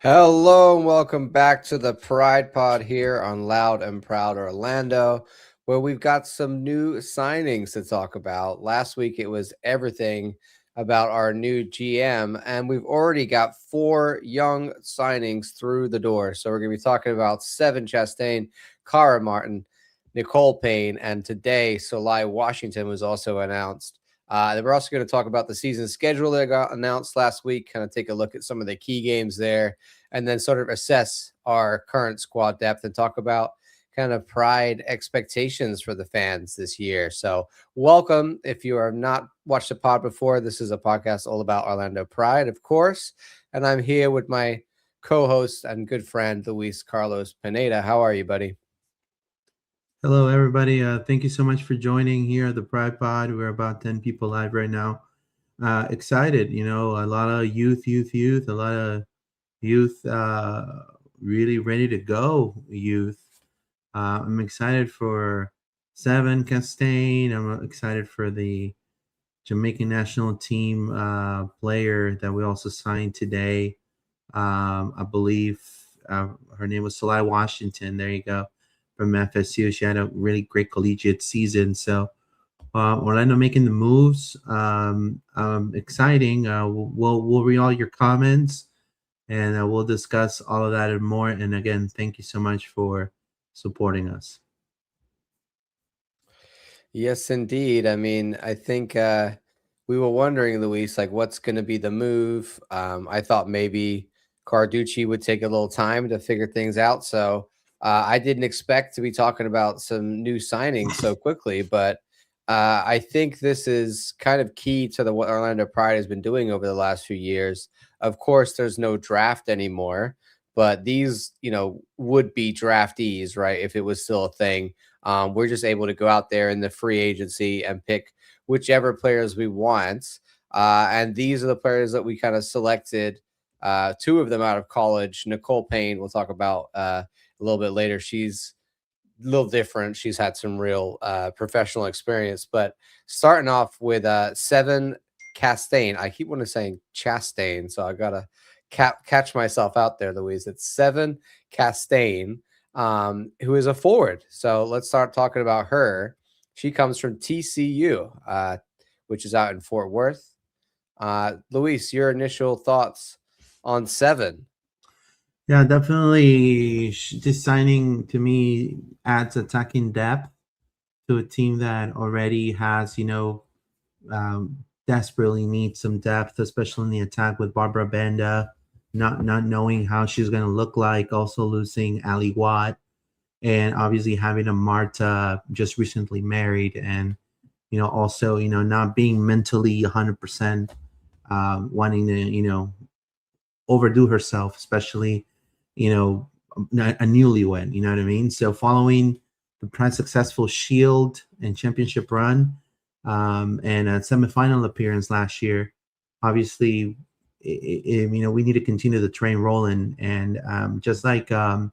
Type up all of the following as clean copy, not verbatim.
Hello and welcome back to the Pride Pod here on Loud and Proud Orlando, where we've got some new signings to talk about. Last week it was everything about our new GM, and we've already got 4 young signings through the door. So we're going to be talking about Seven Castain, Cara Martin, Nicole Payne, and today Solai Washington was also announced. Then we're also going to talk about the season schedule that got announced last week, kind of take a look at some of the key games there, and then sort of assess our current squad depth and talk about kind of Pride expectations for the fans this year. So welcome. If you have not watched the pod before, this is a podcast all about Orlando Pride, of course. And I'm here with my co-host and good friend, Luis Carlos Pineda. How are you, buddy? Hello, everybody. Thank you so much for joining here at the Pride Pod. We're about 10 people live right now. Excited, a lot of youth, a lot of youth really ready to go youth. I'm excited for Seven Castain. I'm excited for the Jamaican national team player that we also signed today. I believe her name was Solai Washington. There you go. From FSU. She had a really great collegiate season. So Orlando making the moves. Exciting. We'll read all your comments and we'll discuss all of that and more. And again, thank you so much for supporting us. Yes, indeed. I mean, I think we were wondering, Luis, like what's going to be the move. I thought maybe Carducci would take a little time to figure things out. So I didn't expect to be talking about some new signings so quickly, but I think this is kind of key to what Orlando Pride has been doing over the last few years. Of course, there's no draft anymore, but these, would be draftees, right? If it was still a thing. We're just able to go out there in the free agency and pick whichever players we want. And these are the players that we kind of selected, 2 of them out of college. Nicole Payne, we'll talk about a little bit later. She's a little different. She's had some real professional experience. But starting off with Seven Castain. I keep wanting to say Chastain, so I got to catch myself out there, Louise. It's Seven Castain, who is a forward. So let's start talking about her. She comes from TCU, which is out in Fort Worth. Luis, your initial thoughts on Seven? Yeah, definitely. This signing to me adds attacking depth to a team that already has, desperately needs some depth, especially in the attack with Barbara Benda, not knowing how she's going to look like, also losing Ali Watt, and obviously having a Marta just recently married, and also not being mentally 100%, wanting to overdo herself, especially a newlywed, you know what I mean? So following the Pride successful Shield and championship run, and a semifinal appearance last year, obviously, we need to continue the train rolling. And just like our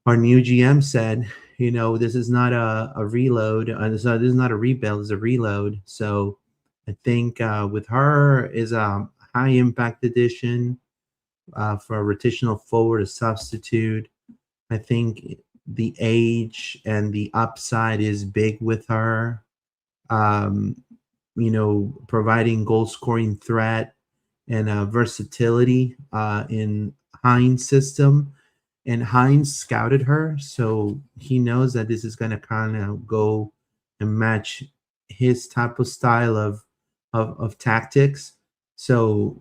new GM said, this is not a reload. This is not a rebuild, it's a reload. So I think with her is a high impact addition for a rotational forward, a substitute. I think the age and the upside is big with her. Providing goal scoring threat and versatility in Hines' system. And Hines scouted her, so he knows that this is going to kind of go and match his type of style of tactics. So,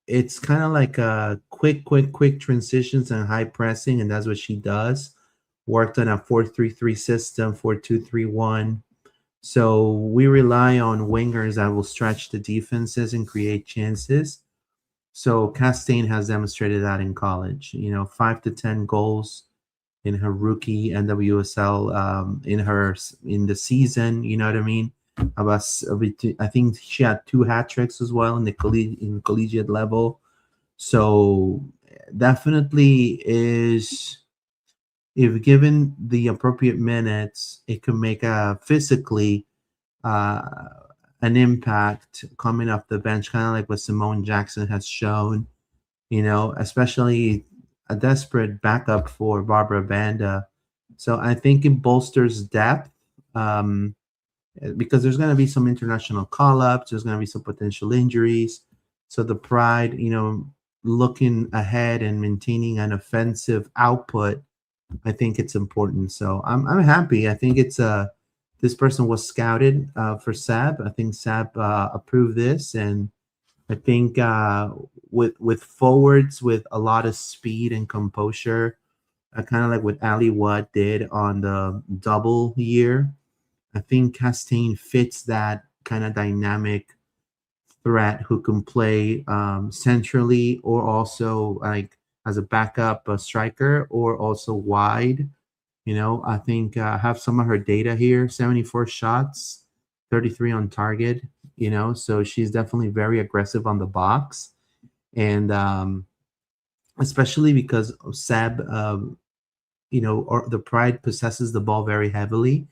it's kind of like a quick transitions and high pressing, and that's what she does. Worked on a 4-3-3 system, 4-2-3-1. So we rely on wingers that will stretch the defenses and create chances. So Castain has demonstrated that in college. 5 to 10 goals in her rookie NWSL, in the season. You know what I mean? I think she had 2 hat tricks as well in the collegiate level. So definitely is, if given the appropriate minutes, it can make a physically uh, an impact coming off the bench, kind of like what Simone Jackson has shown. Especially a desperate backup for Barbara Banda. So I think it bolsters depth, because there's going to be some international call-ups. There's going to be some potential injuries. So the Pride, looking ahead and maintaining an offensive output, I think it's important. So I'm happy. I think it's this person was scouted for Seb. I think Seb approved this, and I think with forwards with a lot of speed and composure, kind of like what Ali Watt did on the double year, I think Castain fits that kind of dynamic threat who can play centrally, or also like as a backup striker, or also wide. I think I have some of her data here: 74 shots, 33 on target. So she's definitely very aggressive on the box, and especially because Seb, or the Pride possesses the ball very heavily.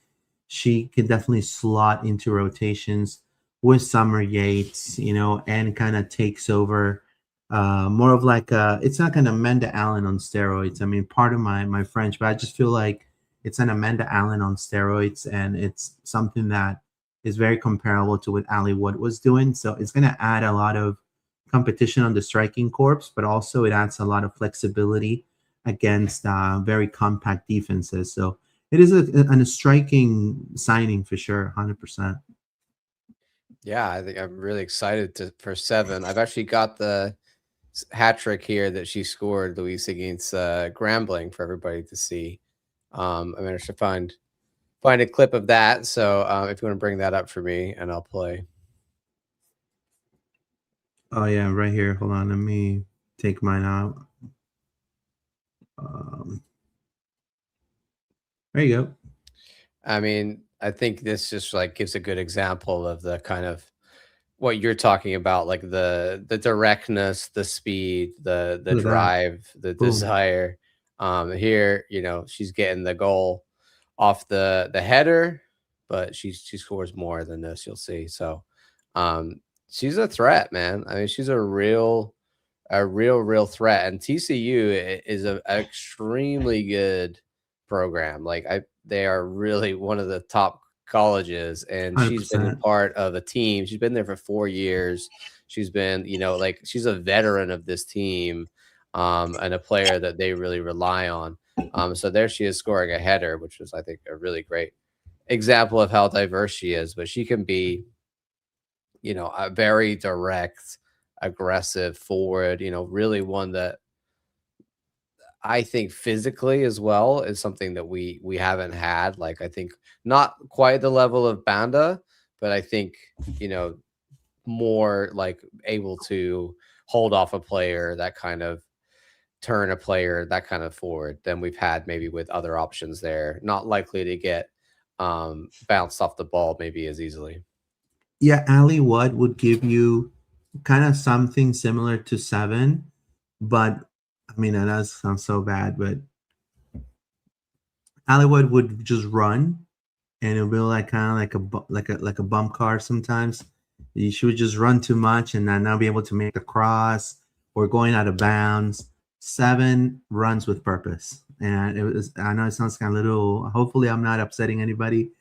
She can definitely slot into rotations with Summer Yates, and kind of takes over more of like it's not an Amanda Allen on steroids. I mean, pardon my French, but I just feel like it's an Amanda Allen on steroids, and it's something that is very comparable to what Ali Wood was doing. So it's going to add a lot of competition on the striking corps, but also it adds a lot of flexibility against very compact defenses. So it is a striking signing for sure, 100%. Yeah, I think I'm really excited for 7. I've actually got the hat trick here that she scored, Luis, against Grambling for everybody to see. I managed to find a clip of that. So if you want to bring that up for me, and I'll play. Oh yeah, right here. Hold on, let me take mine out. There you go. I mean, I think this just like gives a good example of the kind of what you're talking about, like the directness, the speed, the Look at that. drive, the Boom. desire. Here, she's getting the goal off the header, but she scores more than this, you'll see. So she's a threat, man. I mean, she's a real threat. And TCU is a extremely good program. Like they are really one of the top colleges, and she's been a 100%. part of a team. She's been there for 4 years. She's been, like she's a veteran of this team, and a player that they really rely on. So there she is scoring a header, which was, I think, a really great example of how diverse she is. But she can be, a very direct, aggressive forward, really one that I think physically as well is something that we haven't had. Like, I think not quite the level of Banda, but I think, more like able to hold off a player, that kind of turn a player, that kind of forward than we've had maybe with other options there. Not likely to get bounced off the ball maybe as easily. Yeah, Ali Wood would give you kind of something similar to 7, but I mean, that does sound so bad, but Ali Wood would just run, and it would be like kind of like a bump car sometimes. She would just run too much and then not be able to make a cross or going out of bounds. 7 runs with purpose. And I know it sounds kind of little, hopefully I'm not upsetting anybody,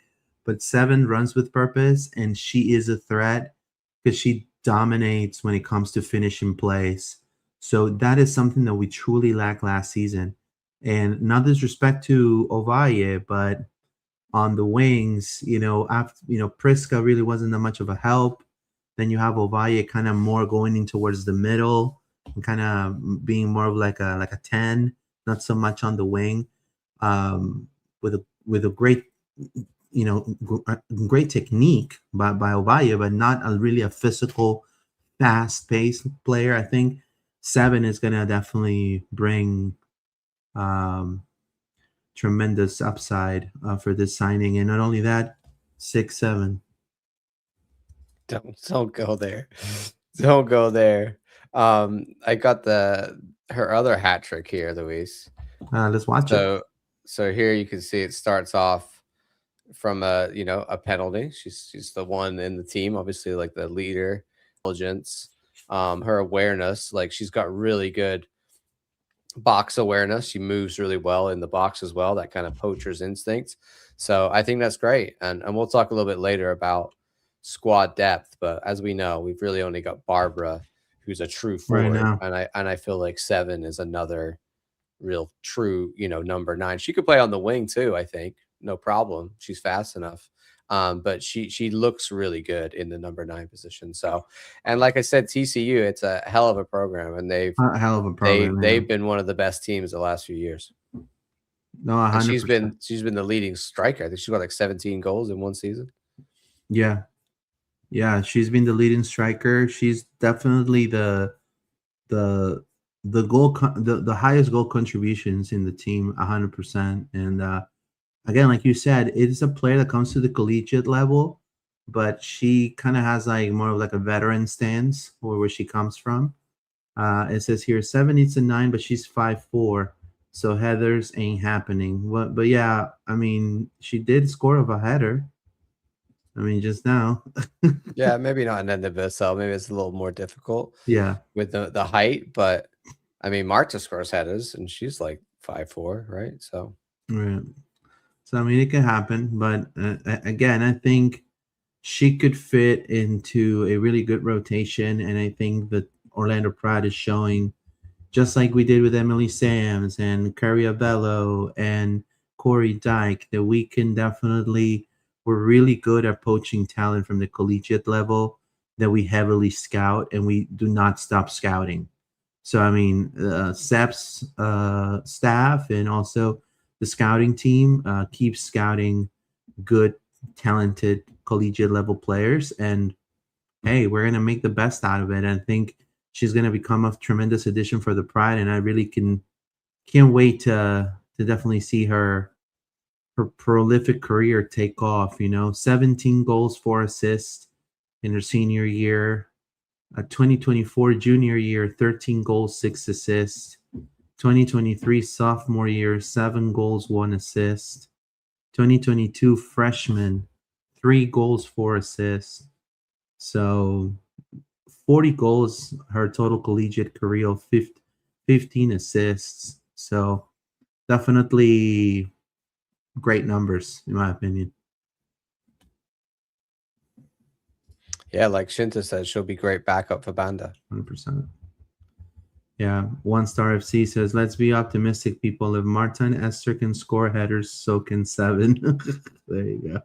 but 7 runs with purpose, and she is a threat because she dominates when it comes to finishing plays. So that is something that we truly lacked last season. And not disrespect to Ovalle, but on the wings, after Priska really wasn't that much of a help. Then you have Ovalle kind of more going in towards the middle. and kind of being more of like a 10, not so much on the wing, with a great, great technique by Ovalle, but not really a physical, fast-paced player. I think 7 is gonna definitely bring um, tremendous upside for this signing, and not only that, 6-7. Don't go there. Don't go there. I got her other hat trick here, Luis. Let's watch it. So here you can see it starts off from a penalty. She's the one in the team, obviously, like the leader, intelligence, her awareness. Like she's got really good box awareness. She moves really well in the box as well. That kind of poacher's instinct. So I think that's great. And we'll talk a little bit later about squad depth. But as we know, we've really only got Barbara, who's a true forward, now. and I feel like 7 is another real true number 9. She could play on the wing too. I think no problem. She's fast enough. But she looks really good in the number 9 position. So, and like I said, TCU, it's a hell of a program, and A hell of a program. they've been one of the best teams the last few years. No, And 100%. she's been the leading striker. I think she's got like 17 goals in one season. Yeah, she's been the leading striker. She's definitely the the highest goal contributions in the team, 100%. And again, like you said, it is a player that comes to the collegiate level, but she kind of has like more of like a veteran stance where she comes from. It says here 7 needs a 9, but she's 5'4", so headers ain't happening. But yeah, I mean, she did score of a header. I mean, just now. Yeah, maybe not in NWSL. Maybe it's a little more difficult. Yeah, with the height, but I mean, Marta scores headers, and she's like 5'4", right? So, right. So I mean, it can happen, but again, I think she could fit into a really good rotation, and I think that Orlando Pride is showing, just like we did with Emily Sams and Caria Bello and Corey Dyke, that we can definitely, we're really good at poaching talent from the collegiate level that we heavily scout, and we do not stop scouting. So, I mean, Seb's staff and also the scouting team keeps scouting good, talented collegiate level players. And hey, we're going to make the best out of it. And I think she's going to become a tremendous addition for the Pride. And I really can't wait to definitely see her prolific career take off. 17 goals, 4 assists in her senior year. 2024 junior year, 13 goals, 6 assists. 2023 sophomore year, 7 goals, 1 assist. 2022 freshman, 3 goals, 4 assists. So 40 goals her total collegiate career, 15 assists. So definitely great numbers, in my opinion. yeah, like Shinta says, she'll be great backup for Banda. 100%. Yeah, One Star FC says, let's be optimistic, people. If Marta and Esther can score headers, so can 7. There you go.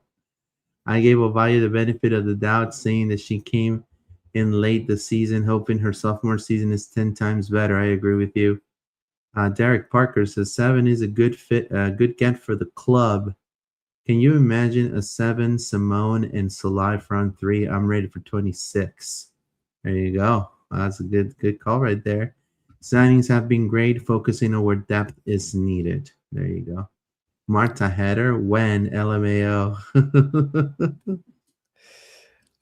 I gave Ovalle the benefit of the doubt, saying that she came in late this season, hoping her sophomore season is 10 times better. I agree with you. Derek Parker says 7 is a good fit, good get for the club. Can you imagine a 7, Simone and Salai front 3? I'm ready for 26. There you go. That's a good call right there. Signings have been great, focusing on where depth is needed. There you go. Marta header when LMAO.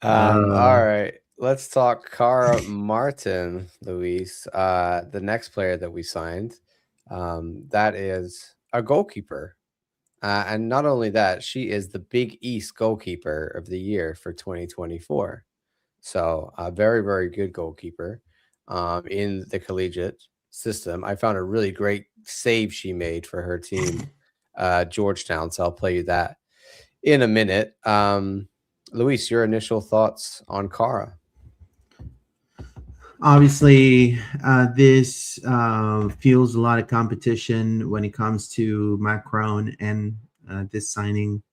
All right, let's talk Cara Martin, Luis. The next player that we signed, that is a goalkeeper. And not only that, she is the Big East goalkeeper of the year for 2024. So a very, very good goalkeeper in the collegiate system. I found a really great save she made for her team, Georgetown. So I'll play you that in a minute. Luis, your initial thoughts on Cara? Obviously, this feels a lot of competition when it comes to Macron and this signing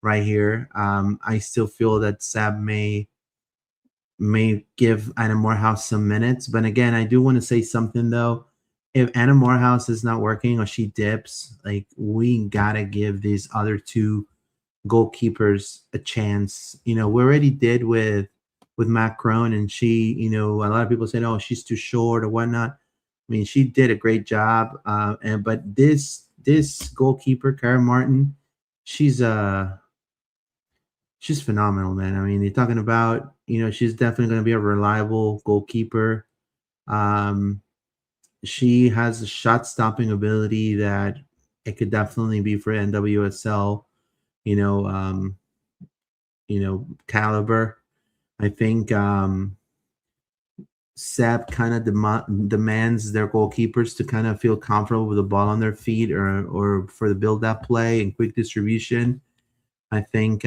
right here. I still feel that Seb may may give Anna Morehouse some minutes. But again, I do want to say something though. If Anna Morehouse is not working or she dips, like we gotta give these other two goalkeepers a chance. We already did with Matt Crone, and she, a lot of people said, "Oh, she's too short" or whatnot. I mean, she did a great job. But this goalkeeper, Cara Martin, she's phenomenal, man. I mean, you're talking about, she's definitely going to be a reliable goalkeeper. She has a shot stopping ability that it could definitely be for NWSL, you know, um, caliber. I think Seb kind of demands their goalkeepers to kind of feel comfortable with the ball on their feet, or for the build-up play and quick distribution. I think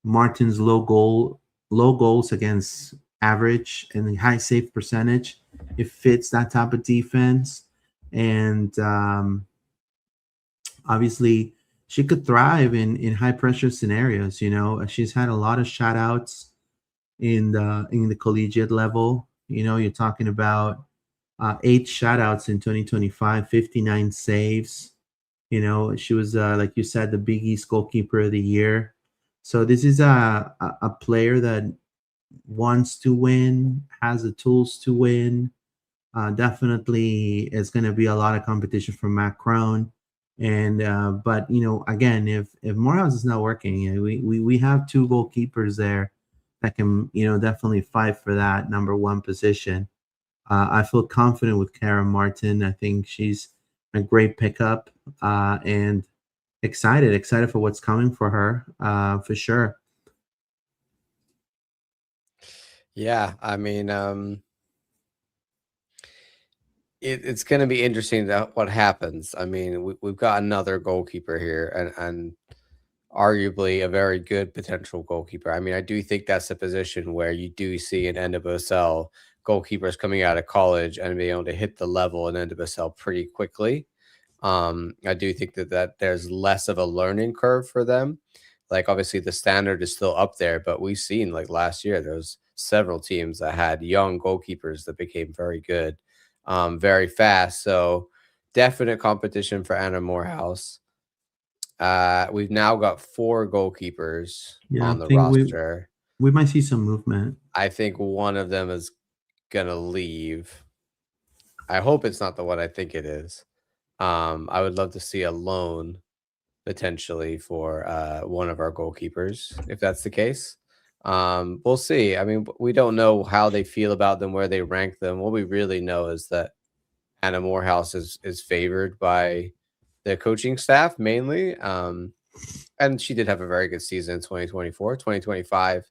Martin's low goals against average and high save percentage, it fits that type of defense. And obviously she could thrive in high pressure scenarios. She's had a lot of shutouts in the collegiate level. You're talking about 8 shutouts in 2025, 59 saves. She was, like you said, the Big East goalkeeper of the year. So this is a player that wants to win, has the tools to win. Definitely is going to be a lot of competition from Matt Crone. And but again, if Morehouse is not working, we have 2 goalkeepers there that can definitely fight for that number 1 position. I feel confident with Cara Martin. I think she's a great pickup, and excited for what's coming for her, for sure. Yeah, I mean, it's going to be interesting what happens. I mean, we've got another goalkeeper here, and arguably a very good potential goalkeeper. I mean, I do think that's a position where you do see an NWSL goalkeepers coming out of college and being able to hit the level in NWSL pretty quickly. I do think that there's less of a learning curve for them. Like, obviously the standard is still up there, but we've seen, like, last year there's several teams that had young goalkeepers that became very good, very fast. So definite competition for Anna Morehouse. We've now got 4 goalkeepers Yeah, on I the think roster. we might see some movement. I think one of them is gonna leave. I hope it's not the one I think it is. I would love to see a loan potentially for one of our goalkeepers if that's the case. We'll see. I mean, we don't know how they feel about them, where they rank them. What we really know is that Anna Morehouse is favored by the coaching staff mainly. And she did have a very good season in 2024. 2025,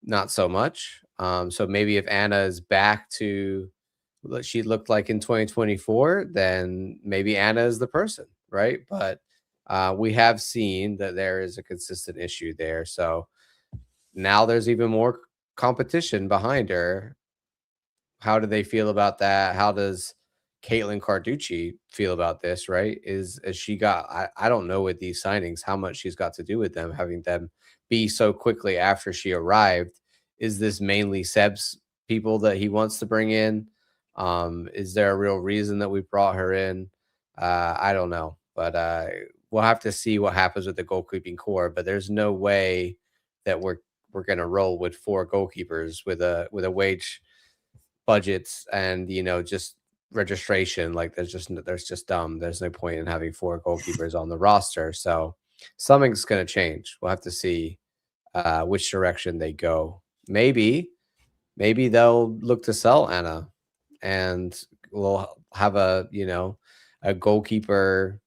not so much. So maybe if Anna is back to what she looked like in 2024, then maybe Anna is the person, right? But we have seen that there is a consistent issue there. So now there's even more competition behind her. How do they feel about that? How does Caitlin Carducci feel about this, right? Is she got I don't know with these signings how much she's got to do with them, having them be so quickly after she arrived. Is this mainly Seb's people that he wants to bring in? Is there a real reason that we brought her in? I don't know, but we'll have to see what happens with the goalkeeping core. But there's no way that we're gonna roll with 4 goalkeepers with a wage budgets and just registration. Like, there's no point in having 4 goalkeepers on the roster. So something's going to change. We'll have to see which direction they go. Maybe they'll look to sell Anna, and we'll have a goalkeeper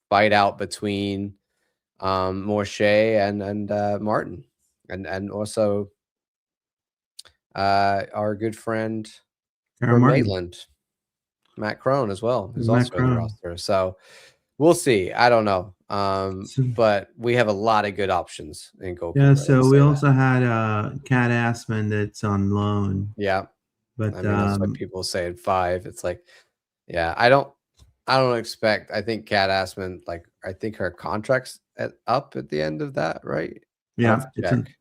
fight out between Morche and Martin, and also our good friend Cara from Martin, Maitland, Matt Crone as well, who's Matt also in the Crone. roster. So we'll see. I don't know. So, But we have a lot of good options in yeah, goalkeeper. so Let's we say that. also had Kat Assman that's on loan, Yeah. I but mean, that's why people say at 5. It's like, yeah, I don't expect. I think Kat Assman, like, I think her contract's up at the end of that, right? I'll have yeah, to check.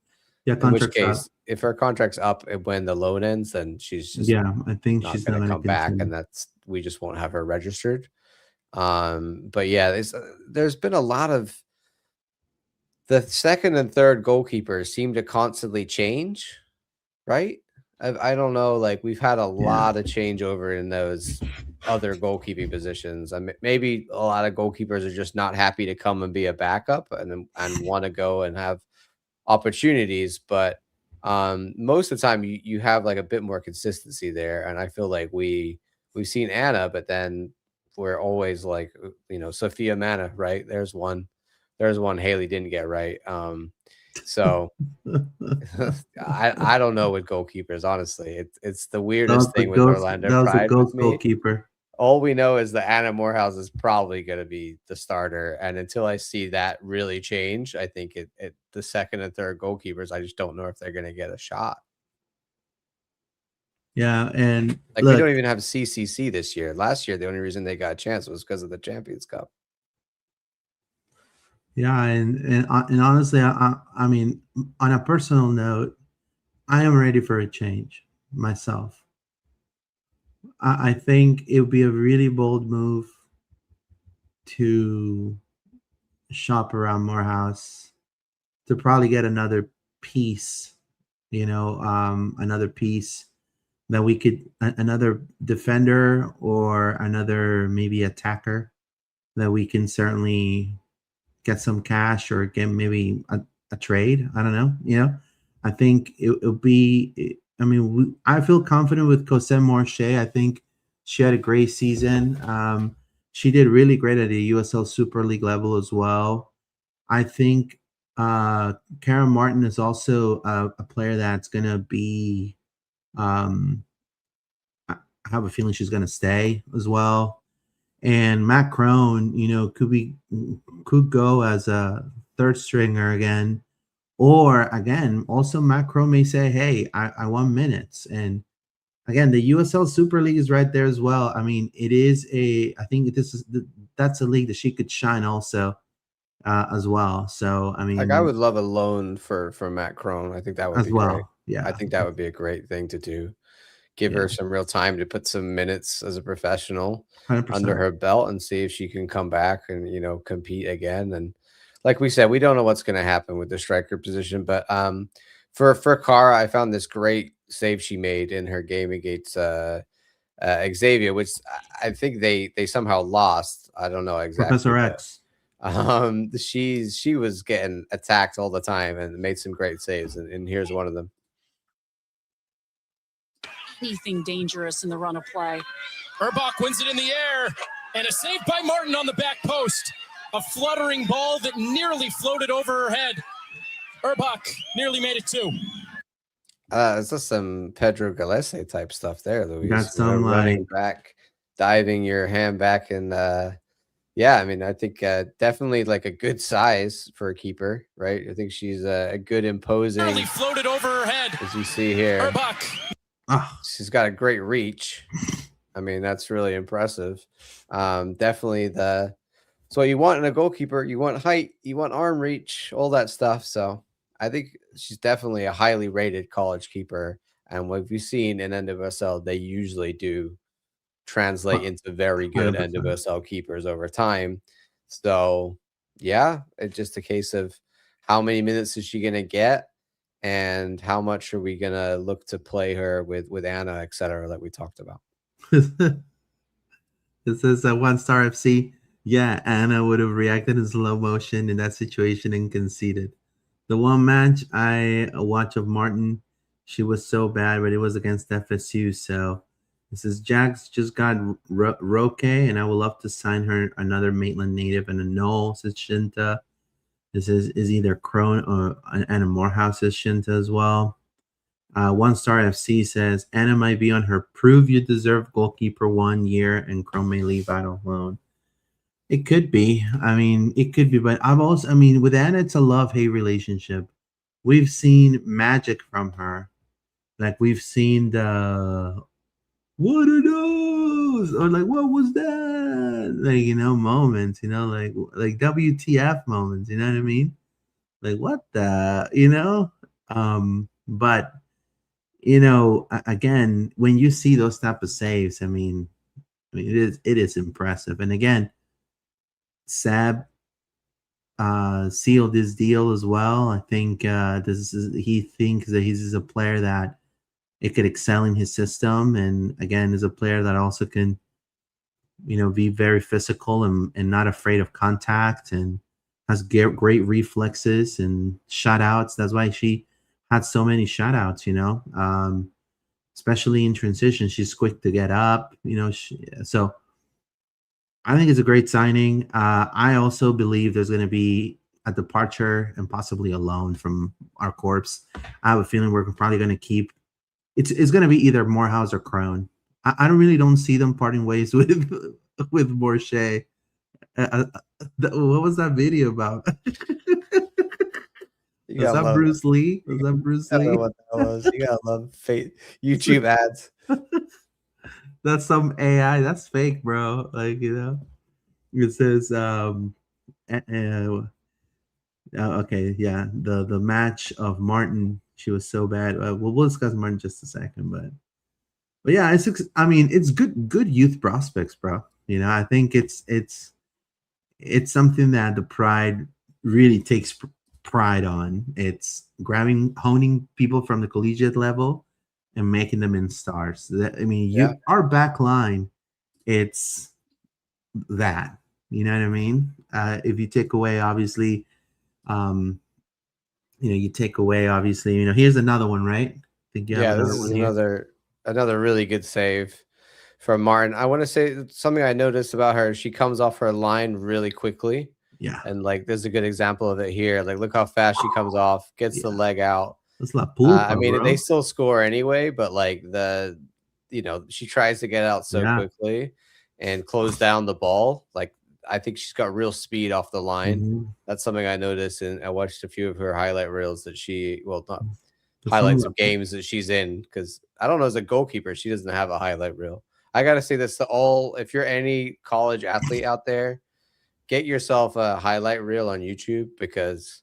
yeah, In which contracts case, up. if her contract's up and when the loan ends, then she's just Yeah, I think not she's going not to going to come back, continue. and we just won't have her registered. But yeah, there's been a lot of the second and third goalkeepers seem to constantly change, right? I don't know, like we've had a Yeah. lot of changeover in those other goalkeeping positions. I mean, maybe a lot of goalkeepers are just not happy to come and be a backup and want to go and have opportunities, but most of the time you have like a bit more consistency there, and I feel like we've seen Anna, but then we're always like Sophia Mana, right? There's one Haley didn't get right. So I don't know with goalkeepers, honestly. It's the weirdest thing with Orlando That was the Pride with ghost me. goalkeeper. All we know is that Anna Morehouse is probably going to be the starter, and until I see that really change, I think the second and third goalkeepers, I just don't know if they're going to get a shot. Yeah, and Like we don't look, even have CCC this year. Last year, the only reason they got a chance was because of the Champions Cup. yeah, and honestly, I mean, on a personal note, I am ready for a change myself. I think it would be a really bold move to shop around Morehouse to probably get another piece, another piece that we could, another defender or another maybe attacker that we can certainly get some cash or get maybe a trade. I don't know. I think it'll be. I mean, I feel confident with Cosette Morche. I think she had a great season. She did really great at the USL Super League level as well. I think Cara Martin is also a player that's going to be. I have a feeling she's going to stay as well. And Matt Crone, could go as a third stringer again, or again, also Matt Crone may say, "Hey, I want minutes." And again, the USL Super League is right there as well. I mean, it is I think that's a league that she could shine also as well. So I Like I mean, would love a loan for Matt Crone. I think that would as be great. well, yeah, I think that would be a great thing to do. Give yeah, her some real time to put some minutes as a professional 100%. under her belt and see if she can come back and, compete again. And like we said, we don't know what's going to happen with the striker position, but for Cara, I found this great save she made in her game against Xavier, which I think they somehow lost. I don't know exactly, Professor but X. she was getting attacked all the time and made some great saves, and here's one of them. Anything dangerous in the run of play. Urbach wins it in the air, and a save by Martin on the back post. A fluttering ball that nearly floated over her head. Urbach nearly made it 2. It's just some Pedro Galese type stuff there, Luis. Got some running back, diving your hand back, and yeah, I mean, I think definitely like a good size for a keeper, right? I think she's a good imposing. Nearly floated over her head. As you see here, Urbach. She's got a great reach. I mean, that's really impressive. Definitely so you want in a goalkeeper, you want height, you want arm reach, all that stuff. So I think she's definitely a highly rated college keeper. And what we've seen in NWSL, they usually do translate into very good 100%. NWSL keepers over time. So yeah, it's just a case of how many minutes is she going to get? And how much are we gonna look to play her with Anna, et cetera, that we talked about? It says that One Star FC. Yeah, Anna would have reacted in slow motion in that situation and conceded. The one match I watched of Martin, she was so bad, but it was against FSU. So this is Jax just got Roque, and I would love to sign her another Maitland native and a Noel, says Shinta. This is either Crone or Anna Morehouse's Shinta as well. One Star FC says Anna might be on her prove you deserve goalkeeper 1 year and Crone may leave out alone. It could be. I mean, it could be, but with Anna, it's a love-hate relationship. We've seen magic from her. Like we've seen what are those? Or like, what was that? Like, moments, like WTF moments, you know what I mean? Like, what the, But you know, again, when you see those type of saves, I mean, it is impressive. And again, Seb sealed his deal as well. I think he thinks that he's a player that it could excel in his system, and again, is a player that also can, you know, be very physical and not afraid of contact, and has great reflexes and shutouts. That's why she had so many shutouts, you know, especially in transition. She's quick to get up, you know. So I think it's a great signing. I also believe there's going to be a departure and possibly a loan from our corps. I have a feeling we're probably going to keep. It's going to be either Morehouse or Crone. I don't see them parting ways with Morshea. What was that video about? Was that Bruce Lee? Was that Bruce Lee? I don't know what that was. You gotta love fake YouTube ads. That's some AI. That's fake, bro. Like, you know, it says, okay, yeah, the match of Martin. She was so bad. We'll discuss Martin in just a second, but yeah, I mean, it's good youth prospects, bro. You know, I think it's something that the Pride really takes pride on. It's honing people from the collegiate level and making them in stars. I mean, our back line, it's that. You know what I mean? If you take away, obviously, here's another one, right? I think you have this is another really good save from Martin. I want to say something I noticed about her. She comes off her line really quickly. Yeah. And like, there's a good example of it here. Like, look how fast she comes off, gets the leg out. That's La Pulpa, I mean, bro. they still score anyway, but like she tries to get out so quickly and close down the ball. Like, I think she's got real speed off the line. Mm-hmm. That's something I noticed, and I watched a few of her highlight reels that not highlights of games that she's in, because I don't know, as a goalkeeper, she doesn't have a highlight reel. I got to say this to all, if you're any college athlete out there, get yourself a highlight reel on YouTube, because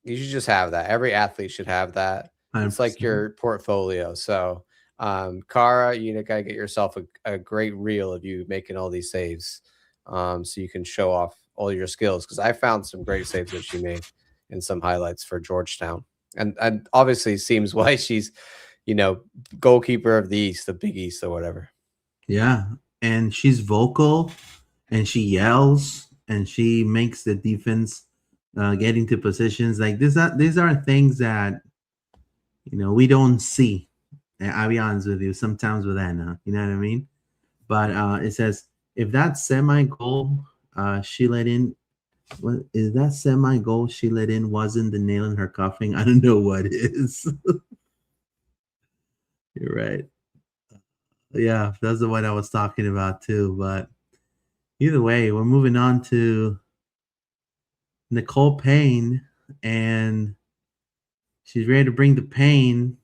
you should just have that. Every athlete should have that. 100%. It's like your portfolio. So, Cara, you got to get yourself a great reel of you making all these saves, so you can show off all your skills. Because I found some great saves that she made in some highlights for Georgetown. And obviously seems why she's, goalkeeper of the East, the Big East or whatever. Yeah. And she's vocal, and she yells, and she makes the defense get into positions. Like, these are things that, we don't see. And I'll be honest with you, sometimes with Anna, you know what I mean? But it says, if that semi-goal she let in, what is that semi-goal she let in wasn't the nail in her coffin? I don't know what is. You're right. Yeah, that's the one I was talking about too. But either way, we're moving on to Nicole Payne, and she's ready to bring the pain.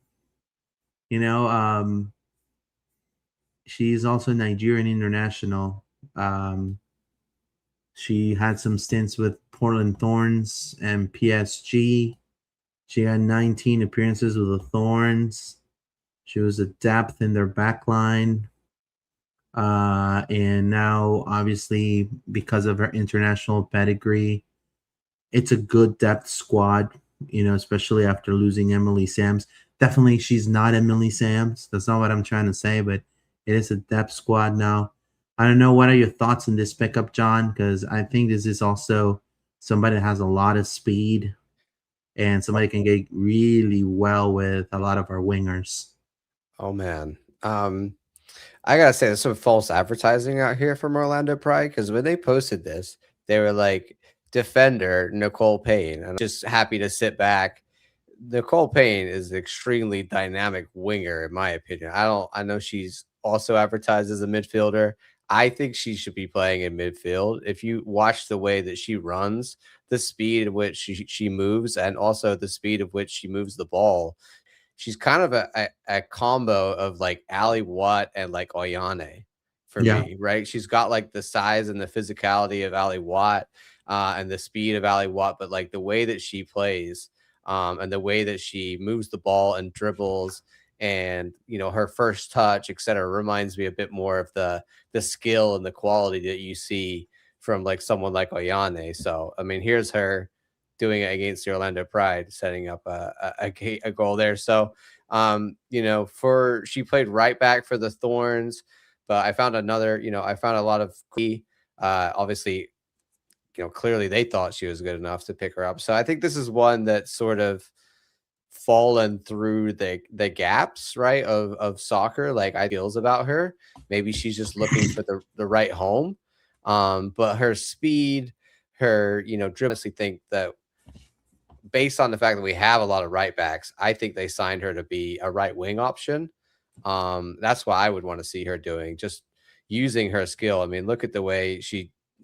She's also Nigerian international. She had some stints with Portland Thorns and PSG. She had 19 appearances with the Thorns. She was a depth in their back line. And now, obviously, because of her international pedigree, it's a good depth squad, especially after losing Emily Sams. Definitely, she's not Emily Sams. That's not what I'm trying to say, but it is a depth squad now. I don't know. What are your thoughts on this pickup, John? Because I think this is also somebody that has a lot of speed, and somebody can get really well with a lot of our wingers. Oh, man. I got to say, there's some false advertising out here from Orlando Pride, because when they posted this, they were like, Defender Nicole Payne. And I'm just happy to sit back. Nicole Payne is an extremely dynamic winger, in my opinion. I know she's also advertised as a midfielder. I think she should be playing in midfield. If you watch the way that she runs, the speed at which she moves, and also the speed of which she moves the ball, she's kind of a combo of like Ali Watt and like Oyane for me, right? She's got like the size and the physicality of Ali Watt, and the speed of Ali Watt, but like the way that she plays, and the way that she moves the ball and dribbles, and her first touch, etc., reminds me a bit more of the skill and the quality that you see from like someone like Oyane. So I mean, here's her doing it against the Orlando Pride, setting up a goal there. So she played right back for the Thorns, but I found a lot of obviously, clearly they thought she was good enough to pick her up. So I think this is one that sort of fallen through the gaps, right, of soccer, like ideals about her. Maybe she's just looking for the right home. But her speed, her, honestly think that based on the fact that we have a lot of right backs, I think they signed her to be a right wing option. That's what I would want to see her doing, just using her skill. I mean, look at the way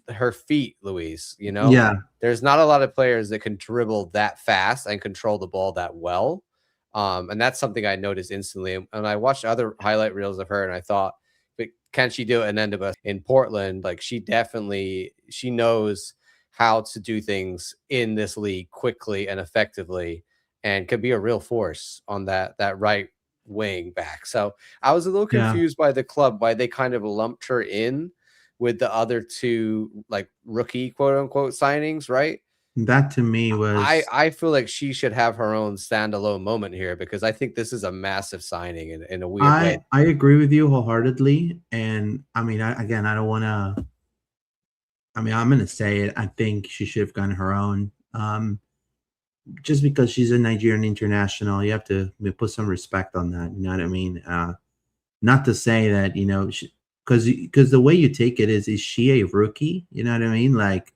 her feet, Luis, Yeah. there's not a lot of players that can dribble that fast and control the ball that well. And that's something I noticed instantly. And I watched other highlight reels of her and I thought, but can she do it in Portland? Like she knows how to do things in this league quickly and effectively, and could be a real force on that right wing back. So I was a little confused by the club, why they kind of lumped her in with the other two, like rookie quote unquote signings, right? That to me was, I feel like she should have her own standalone moment here, because I think this is a massive signing in a weird way. I agree with you wholeheartedly. And I mean, I don't want to, I'm going to say it. I think she should have gotten her own. Just because she's a Nigerian international, you have to put some respect on that. You know what I mean? Not to say that, because the way you take it is she a rookie? You know what I mean? Like,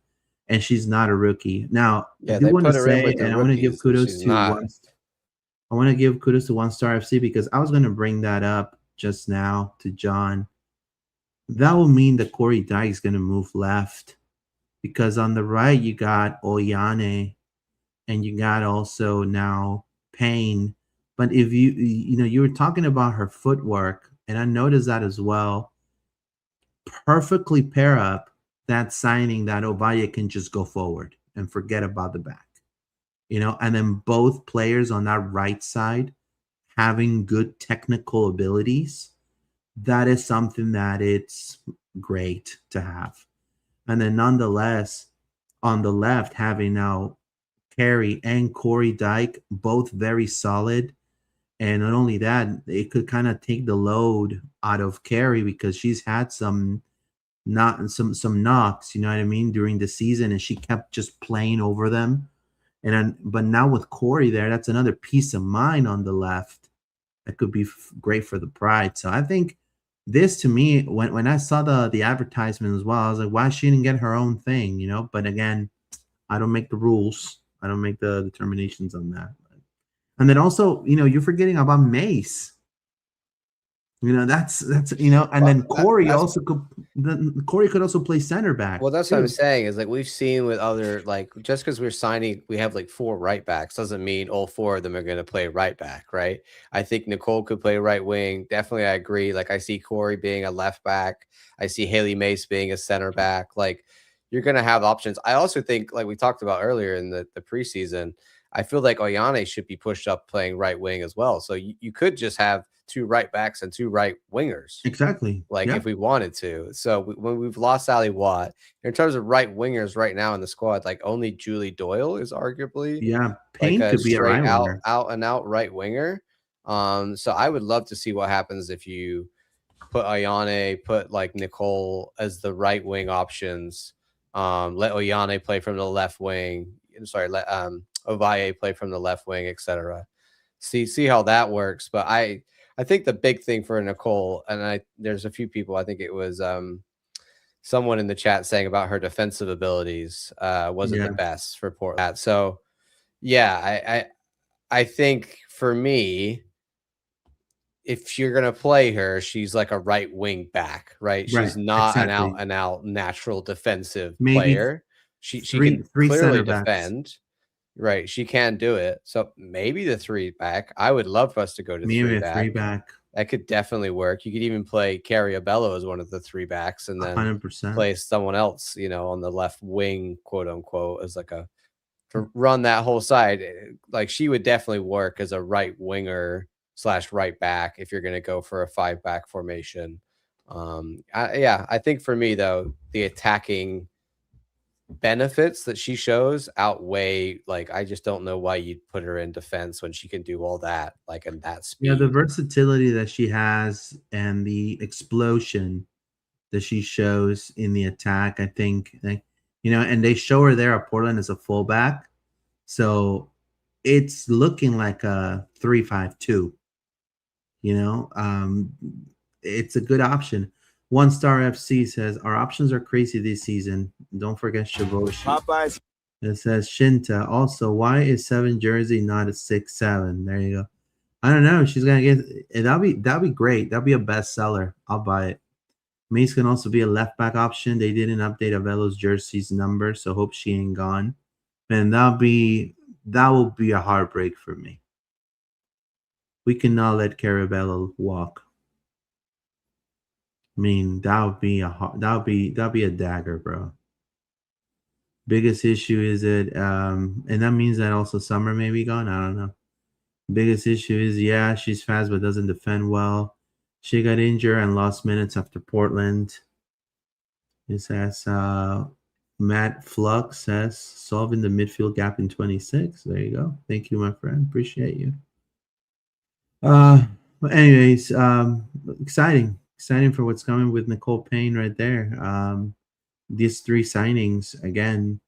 and she's not a rookie. Now, yeah, I do want to say, and I want to give kudos to One Star FC, because I was going to bring that up just now to John. That will mean that Corey Dyke is going to move left, because on the right you got Oyane and you got also now Payne. But if you were talking about her footwork, and I noticed that as well, perfectly pair up that signing that Ovalle can just go forward and forget about the back, and then both players on that right side having good technical abilities. That is something that it's great to have. And then nonetheless, on the left, having now Carey and Corey Dyke, both very solid. And not only that, it could kind of take the load out of Carey, because she's had some knocks, you know what I mean, during the season, and she kept just playing over them. But now with Corey there, that's another peace of mind on the left that could be great for the Pride. So I think this, to me, when I saw the advertisement as well, I was like, why she didn't get her own thing, But again, I don't make the rules. I don't make the determinations on that. And then also, you're forgetting about Mace. That's and then Corey Corey could also play center back. Well, that's what I'm saying, is like we've seen with other, like, just because we have like 4 right backs doesn't mean all 4 of them are going to play right back, right? I think Nicole could play right wing. Definitely, I agree. Like, I see Corey being a left back. I see Haley Mace being a center back. Like, you're going to have options. I also think, like we talked about earlier in the preseason, I feel like Oyane should be pushed up playing right wing as well. So you could just have 2 right backs and 2 right wingers. Exactly. Like, if we wanted to. So when we've lost Ali Watt, in terms of right wingers right now in the squad, like only Julie Doyle is arguably Payne could be a right winger. out and out right winger. So I would love to see what happens if you put Oyane, put like Nicole as the right wing options. Let Oyane play from the left wing. Let Ovalle play from the left wing, etc. See how that works. But I think the big thing for Nicole, and there's a few people, I think it was someone in the chat saying about her defensive abilities wasn't the best for Portland. So yeah, I think for me, if you're gonna play her, she's like a right wing back, right? She's not an out and out natural defensive player. She can clearly defend. Right, she can do it. So maybe the 3 back. I would love for us to go to 3 back. That could definitely work. You could even play Carrie Abello as one of the 3 backs, and then 100%. play someone else, on the left wing, quote unquote, as like a to run that whole side. Like she would definitely work as a right winger / right back if you're going to go for a 5-back formation. I think for me though, the attacking benefits that she shows outweigh, like, I just don't know why you'd put her in defense when she can do all that, like, in that speed. Yeah, the versatility that she has and the explosion that she shows in the attack, I think, and they show her there at Portland as a fullback. So it's looking like a 3-5-2. It's a good option. One Star FC says our options are crazy this season. Don't forget Shiboshi. Popeyes. It says Shinta. Also, why is 7 jersey not a 6-7? There you go. I don't know. She's gonna get that'll be great. That'll be a bestseller. I'll buy it. Mace can also be a left back option. They didn't update Avelo's jersey's number, so hope she ain't gone. And that will be a heartbreak for me. We cannot let Carabello walk. I mean, that'll be a dagger, bro. Biggest issue is it, and that means that also Summer may be gone. I don't know. Biggest issue is, yeah, she's fast but doesn't defend well. She got injured and lost minutes after Portland. It says Matt Flux says solving the midfield gap in 26. There you go. Thank you, my friend. Appreciate you. But anyways, exciting for what's coming with Nicole Payne right there. These 3 signings again,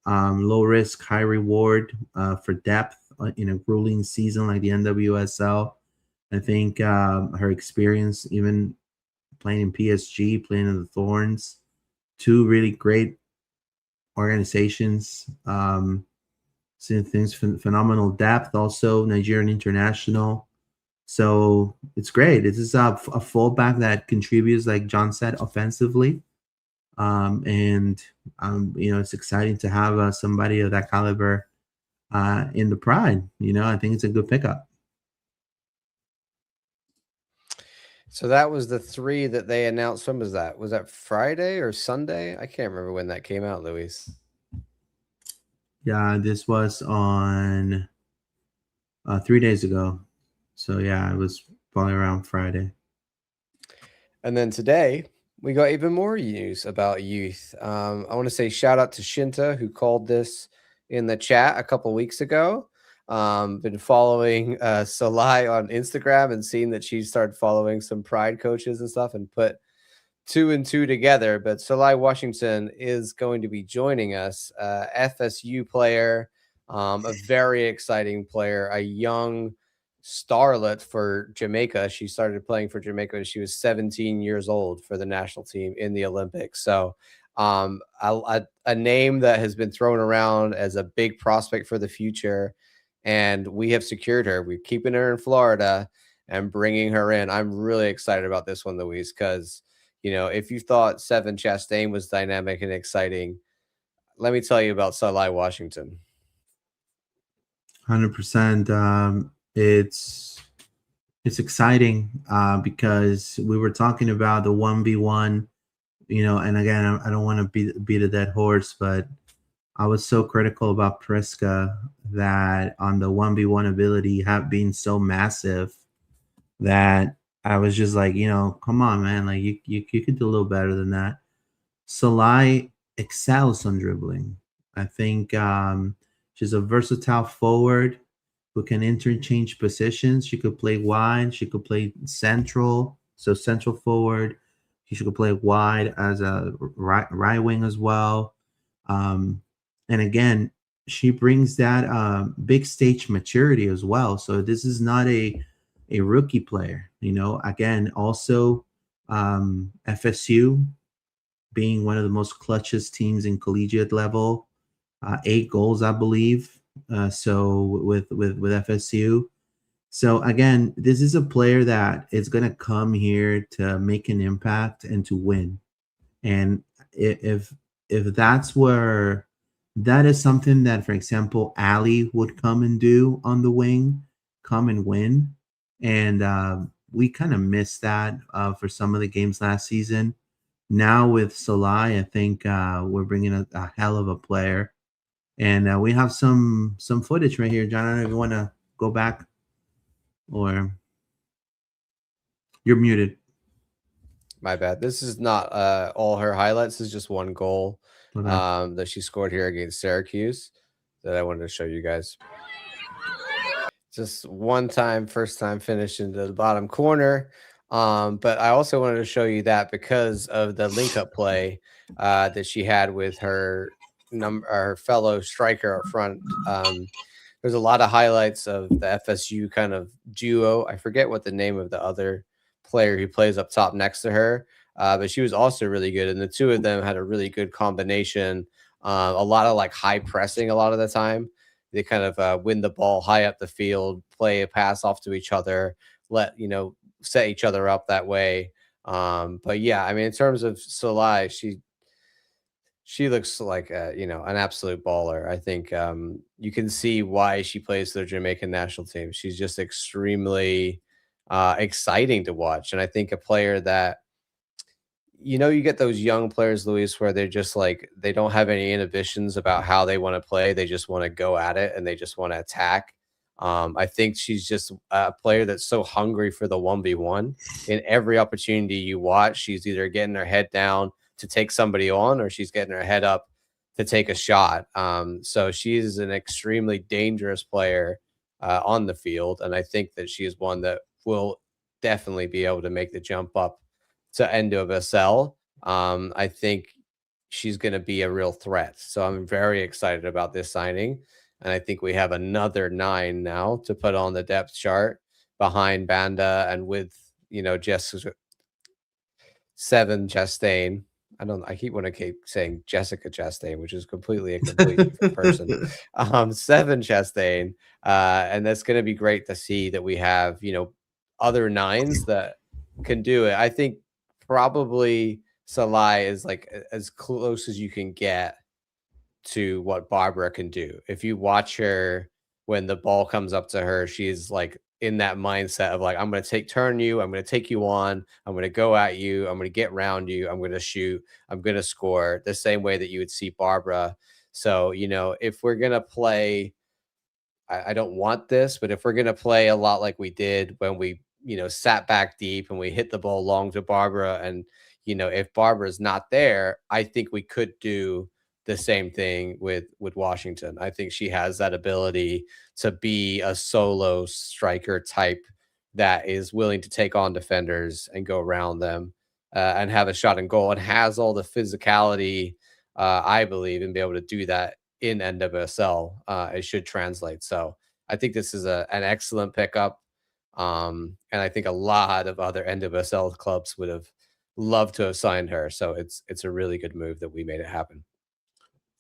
low risk, high reward for depth in a grueling season like the NWSL. I think her experience, even playing in PSG, playing in the Thorns, 2 really great organizations. Seeing things, phenomenal depth, also Nigerian international. So it's great. This is a fullback that contributes, like John said, offensively. It's exciting to have somebody of that caliber in the Pride. I think it's a good pickup. So that was the 3 that they announced. When was that? Was that Friday or Sunday? I can't remember when that came out, Luis. Yeah, this was on 3 days ago. So yeah, it was probably around Friday. And then today we got even more news about youth. I want to say shout out to Shinta, who called this in the chat a couple weeks ago. Been following Salai on Instagram and seen that she started following some Pride coaches and stuff and put 2 and 2 together. But Salai Washington is going to be joining us, FSU player, a very exciting player, a young starlet for Jamaica. She started playing for Jamaica when she was 17 years old for the national team in the Olympics. So a name that has been thrown around as a big prospect for the future. And we have secured her. We're keeping her in Florida and bringing her in. I'm really excited about this one, Luis, because, if you thought Seven Castain was dynamic and exciting, let me tell you about Salai Washington. 100%. It's exciting because we were talking about the 1v1, and again, I don't want to beat a dead horse, but I was so critical about Priska that on the 1v1 ability have been so massive that I was just like, come on, man, like you could do a little better than that. Salai excels on dribbling. I think she's a versatile forward who can interchange positions. She could play wide. She could play central, so central forward. She could play wide as a right wing as well. And again, she brings that big stage maturity as well. So this is not a rookie player. Again, also FSU being one of the most clutchest teams in collegiate level, 8 goals, I believe. So with FSU. So again, this is a player that is going to come here to make an impact and to win. And if that's where that is something that, for example, Ali would come and do on the wing, come and win. And we kind of missed that for some of the games last season. Now with Salai, I think we're bringing a hell of a player. And we have some footage right here, John. I don't know if you want to go back, or you're muted. My bad. This is not all her highlights. This is just one goal that she scored here against Syracuse that I wanted to show you guys. Just one time, first time finish into the bottom corner. But I also wanted to show you that because of the link up play that she had with her fellow striker up front. There's a lot of highlights of the FSU kind of duo. I forget what the name of the other player who plays up top next to her, but she was also really good. And the two of them had a really good combination. A lot of like high pressing a lot of the time. They kind of win the ball high up the field, play a pass off to each other, set each other up that way. But yeah, I mean, in terms of Salai, she looks like an absolute baller. I think you can see why she plays for the Jamaican national team. She's just extremely exciting to watch, and I think a player that you get those young players, Luis, where they're just like they don't have any inhibitions about how they want to play. They just want to go at it and they just want to attack. I think she's just a player that's so hungry for the 1v1. In every opportunity you watch, she's either getting her head down to take somebody on or she's getting her head up to take a shot. So she's an extremely dangerous player on the field. And I think that she is one that will definitely be able to make the jump up to NWSL. I think she's going to be a real threat. So I'm very excited about this signing. And I think we have another 9 now to put on the depth chart behind Banda and with, Jessica 7 Chastain. I keep saying Jessica Chastain, which is a completely different person. 7 Chastain. And that's going to be great to see that we have, other 9s that can do it. I think probably Salai is like as close as you can get to what Barbara can do. If you watch her when the ball comes up to her, she's like in that mindset of like, I'm going to turn you, I'm going to take you on, I'm going to go at you, I'm going to get around you, I'm going to shoot, I'm going to score, the same way that you would see Barbara. So, if we're going to play, I don't want this, but if we're going to play a lot like we did when we, sat back deep and we hit the ball long to Barbara, and, if Barbara's not there, I think we could do the same thing with Washington. I think she has that ability to be a solo striker type that is willing to take on defenders and go around them and have a shot in goal, and has all the physicality, I believe, and be able to do that in NWSL. It should translate. So I think this is an excellent pickup. And I think a lot of other NWSL clubs would have loved to have signed her. So it's a really good move that we made it happen.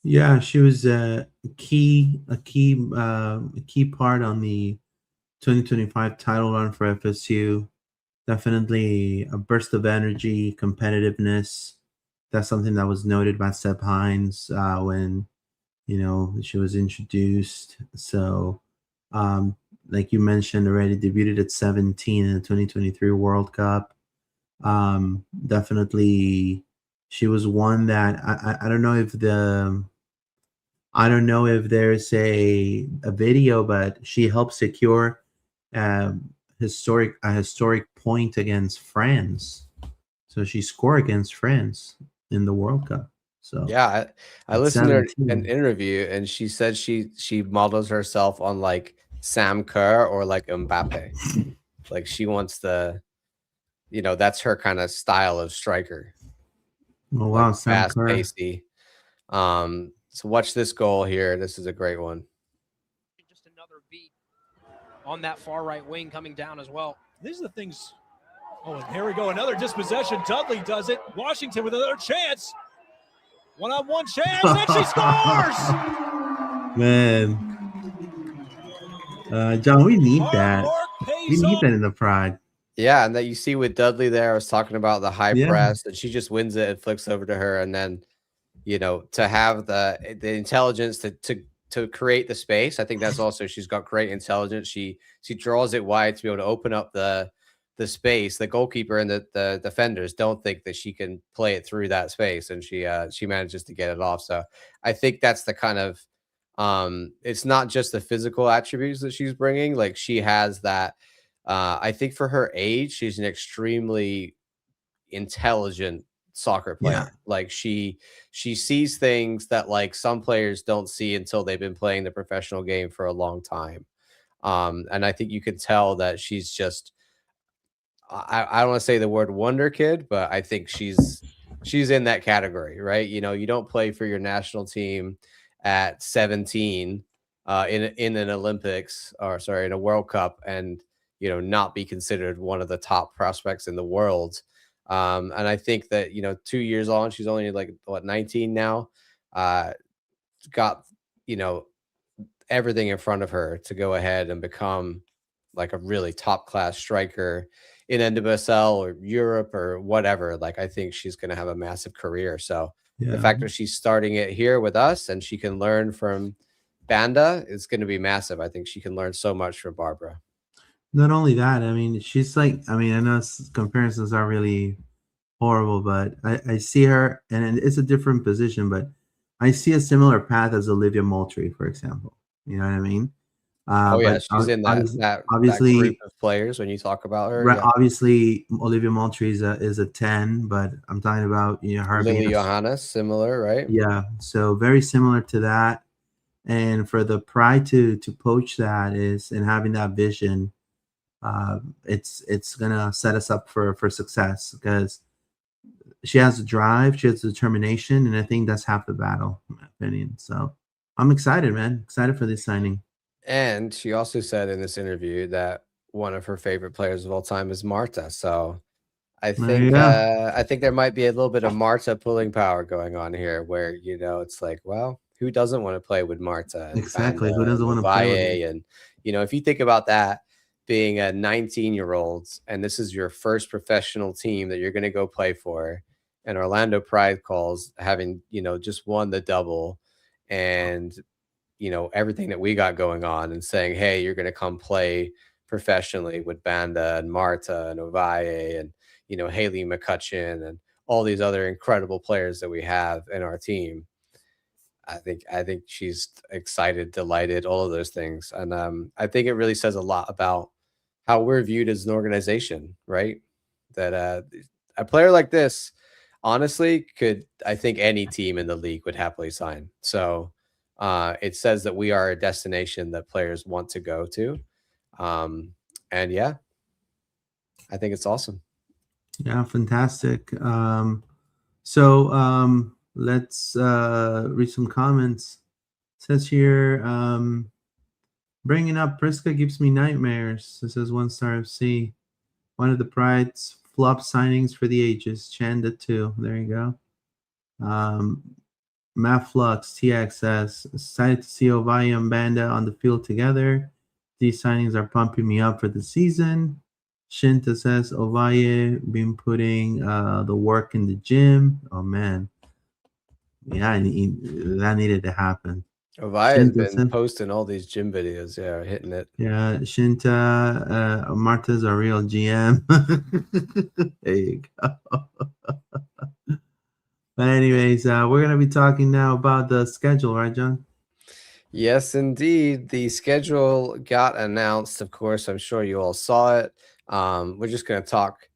Yeah, she was a key part on the 2025 title run for FSU. Definitely a burst of energy, competitiveness. That's something that was noted by Seb Hines when she was introduced. So, like you mentioned already, debuted at 17 in the 2023 World Cup. Definitely, she was one that I don't know if there's a video, but she helped secure a historic point against France. So she scored against France in the World Cup. So yeah, I listened to an interview, and she said she models herself on like Sam Kerr or like Mbappe. Like she wants that's her kind of style of striker. Oh wow, like Sam fast, Kerr. pacey. So watch this goal here. This is a great one. Just another beat on that far right wing coming down as well. These are the things. Oh, and here we go. Another dispossession. Dudley does it. Washington with another chance. One-on-one chance, and she scores! Man. John, we need that. We need that in the Pride. Yeah, and that you see with Dudley there, I was talking about the high press, and she just wins it and flicks over to her, and then to have the intelligence to create the space. I think that's also, she's got great intelligence. She draws it wide to be able to open up the space. The goalkeeper and the defenders don't think that she can play it through that space, and she manages to get it off. So I think that's the kind of It's not just the physical attributes that she's bringing. Like she has that. I think for her age, she's an extremely intelligent soccer player. Yeah. Like she sees things that like some players don't see until they've been playing the professional game for a long time. And I think you can tell that she's just I don't want to say the word wonder kid, but I think she's in that category, right? You know, you don't play for your national team at 17 in an Olympics or sorry, in a World Cup and you know, not be considered one of the top prospects in the world. And I think that, you know, 2 years on, she's only like what 19 now, uh, got, you know, everything in front of her to go ahead and become like a really top class striker in NWSL or Europe or whatever. Like I think she's going to have a massive career. So the Yeah. fact that she's starting it here with us and she can learn from Banda is going to be massive. I think she can learn so much from Barbara. Not only that, I mean, she's like, I mean, I know comparisons are really horrible, but I see her, and it's a different position, but I see a similar path as Olivia Moultrie, for example. You know what I mean? Oh yeah, But she's in that obviously, group of players when you talk about her. right, Yeah. obviously, Olivia Moultrie is a 10, but I'm talking about, you know, her Lily being Johannes, similar, right? yeah, so very similar to that. And for the pride to poach that is and having that vision, it's gonna set us up for success because she has the drive, she has the determination, and I think that's half the battle, in my opinion. So I'm excited, man. Excited for this signing. And she also said in this interview that one of her favorite players of all time is Marta. So Yeah, I think there might be a little bit of Marta pulling power going on here, where you know it's like, well, who doesn't want to play with Marta and exactly. Banda Who doesn't and want to play with her? Ovalle, and you know if you think about that being a 19-year-old and this is your first professional team that you're going to go play for, and Orlando Pride calls having you know just won the double, and you know everything that we got going on, and saying, hey, you're going to come play professionally with Banda and Marta and Ovalle and you know, Haley McCutcheon and all these other incredible players that we have in our team. I think she's excited, delighted, all of those things. And I think it really says a lot about how we're viewed as an organization, right? That a player like this, honestly, could I think any team in the league would happily sign. So it says that we are a destination that players want to go to. And yeah, I think it's awesome. Yeah, fantastic. So let's read some comments. It says here, bringing up Priska gives me nightmares. This is 1 Star FC. One of the Pride's flop signings for the ages. Chanda too. There you go. Matt Flux TX says, excited to see Ovalle and Banda on the field together. These signings are pumping me up for the season. Shinta says Ovalle been putting the work in the gym. Oh man, yeah, that needed to happen. Ovalle has been posting all these gym videos. Yeah, hitting it. Yeah, Shinta, Marta's a real GM. There you go. But anyways, we're gonna be talking now about the schedule, right, John? Yes, indeed. The schedule got announced. Of course, I'm sure you all saw it. We're just going to talk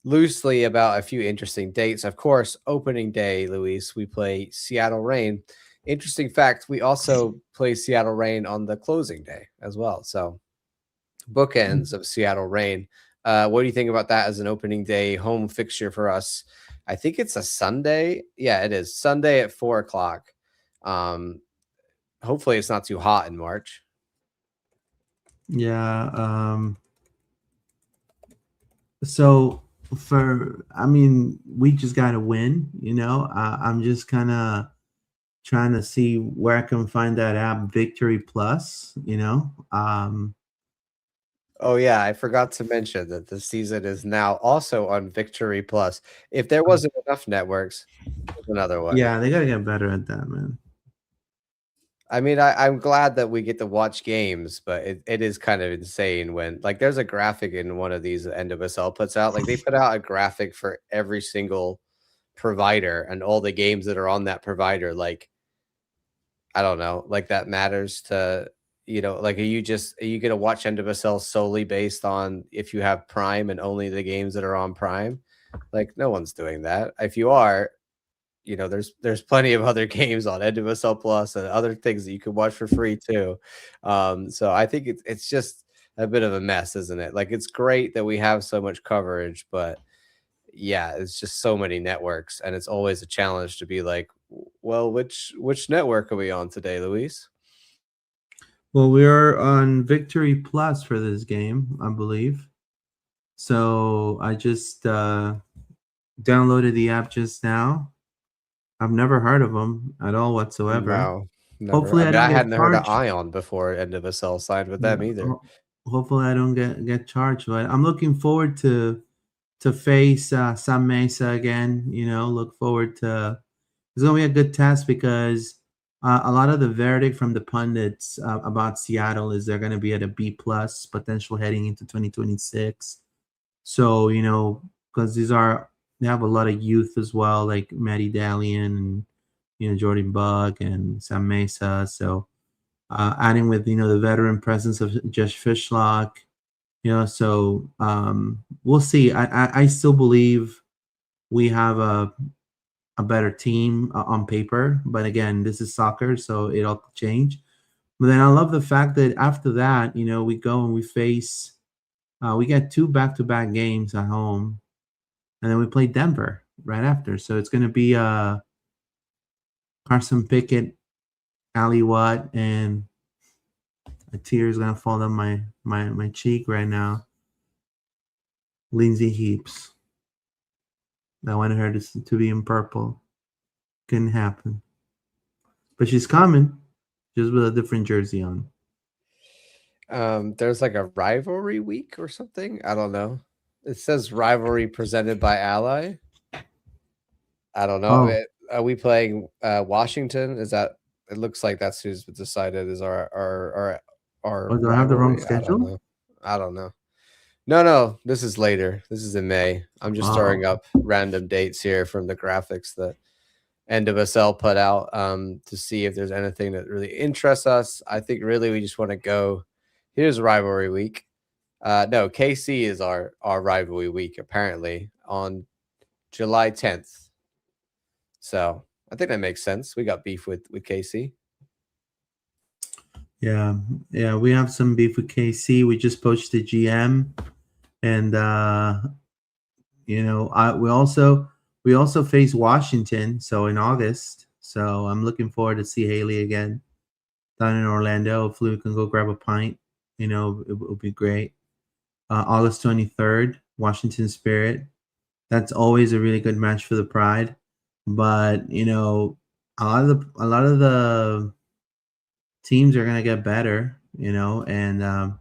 loosely about a few interesting dates. Of course, opening day, Luis, we play Seattle Reign. Interesting fact, we also play Seattle Reign on the closing day as well. So bookends of Seattle Reign. What do you think about that as an opening day home fixture for us? I think it's a Sunday. Yeah, it is Sunday at 4:00. Hopefully it's not too hot in March. Yeah. So I mean, we just got to win, you know. I'm just kind of trying to see where I can find that app Victory Plus, you know. Oh yeah, I forgot to mention that the season is now also on Victory Plus. If there wasn't enough networks, there's another one. Yeah, they got to get better at that, man. I mean, I'm glad that we get to watch games, but it is kind of insane when like there's a graphic in one of these NWSL puts out. Like they put out a graphic for every single provider and all the games that are on that provider. Like I don't know, like that matters to, like, are you going to watch NWSL solely based on if you have Prime and only the games that are on Prime? Like, no one's doing that. If you are, there's plenty of other games on NWSL Plus and other things that you can watch for free too. So I think it's just a bit of a mess, isn't it? Like, it's great that we have so much coverage, but yeah, it's just so many networks, and it's always a challenge to be like, well, which network are we on today, Luis? Well, we are on Victory Plus for this game, I believe. So I just downloaded the app just now. I've never heard of them at all whatsoever. No, never. Hopefully, I don't I get hadn't heard of charged. Ion before NWSL signed with them either. Hopefully, I don't get charged. But I'm looking forward to face Sam Mesa again. Look forward to. It's gonna be a good test because a lot of the verdict from the pundits about Seattle is they're gonna be at a B plus potential heading into 2026. So because they have a lot of youth as well, like Maddie Dalian and Jordan Bug and Sam Mesa. So adding with the veteran presence of Josh Fishlock, so we'll see. I still believe we have a better team on paper, but again, this is soccer, so it'll change. But then I love the fact that after that, we go and we face. We get 2 back-to-back games at home, and then we play Denver right after. So it's going to be Carson Pickett, Ali Watt, and a tear is going to fall down my cheek right now. Lindsay Heaps. I wanted her to be in purple. Couldn't happen. But she's coming, just with a different jersey on. There's like a rivalry week or something. I don't know. It says rivalry presented by Ally. I don't know. Are we playing Washington? Is that? It looks like that's who's decided is our. Do I have the wrong schedule? I don't know. No. This is later. This is in May. I'm just throwing up random dates here from the graphics that NWSL put out to see if there's anything that really interests us. I think really we just want to go. Here's rivalry week. No, KC is our rivalry week apparently on July 10th. So I think that makes sense. We got beef with KC. Yeah, we have some beef with KC. We just poached the GM, and we also face Washington. So in August, so I'm looking forward to see Haley again down in Orlando. Hopefully, we can go grab a pint. It will be great. August 23rd, Washington Spirit. That's always a really good match for the Pride. But a lot of the teams are gonna get better, and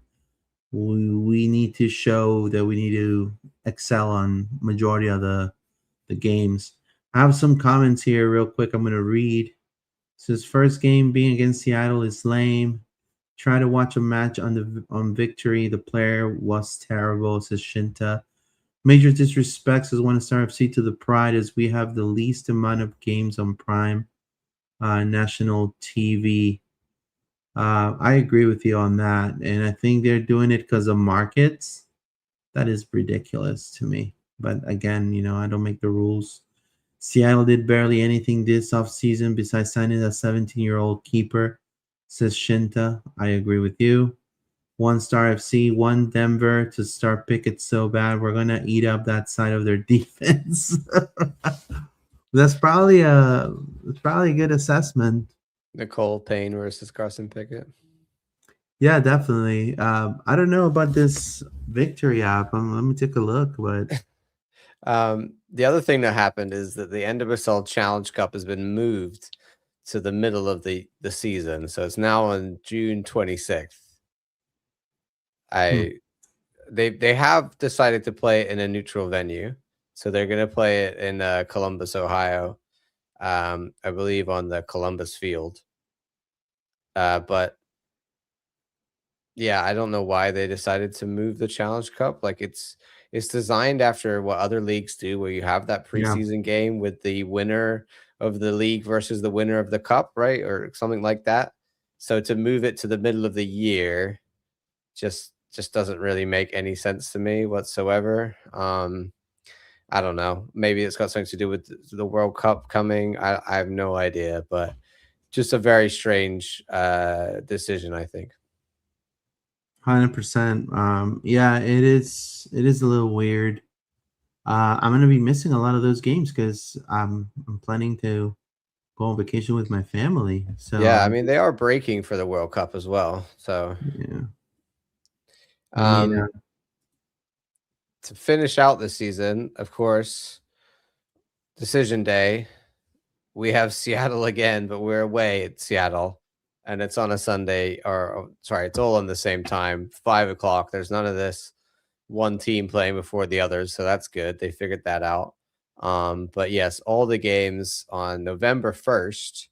we need to show that we need to excel on majority of the games. I have some comments here real quick. I'm gonna read. It says first game being against Seattle is lame. Try to watch a match on Victory. The player was terrible, says Shinta. Major disrespect, says One Star FC to the Pride, as we have the least amount of games on Prime national TV. I agree with you on that, and I think they're doing it because of markets. That is ridiculous to me. But again, I don't make the rules. Seattle did barely anything this offseason besides signing a 17-year-old keeper, says Shinta. I agree with you. One Star FC, one Denver to start Pickett so bad. We're going to eat up that side of their defense. That's probably a good assessment. Nicole Payne versus Carson Pickett. Yeah, definitely. I don't know about this Victory app. Let me take a look. But the other thing that happened is that the NWSL Challenge Cup has been moved to the middle of the season, so it's now on June 26th. They have decided to play it in a neutral venue, so they're going to play it in Columbus, Ohio. I believe on the Columbus field. But Yeah, I don't know why they decided to move the Challenge Cup. Like it's designed after what other leagues do, where you have that Yeah. preseason game with the winner of the league versus the winner of the cup, right? Or something like that. So to move it to the middle of the year just doesn't really make any sense to me whatsoever. I don't know. Maybe it's got something to do with the World Cup coming. I have no idea, but just a very strange decision, I think. 100%. Yeah, it is. It is a little weird. I'm gonna be missing a lot of those games because I'm planning to go on vacation with my family. Yeah, I So mean they are breaking for the World Cup as well. So yeah, I mean, um to finish out the season, of course, decision day, we have Seattle again, but we're away at Seattle. And it's on a Sunday, or sorry, it's all on the same time, 5 o'clock. There's none of this one team playing before the others, so that's good. They figured that out. But yes, all the games on November 1st.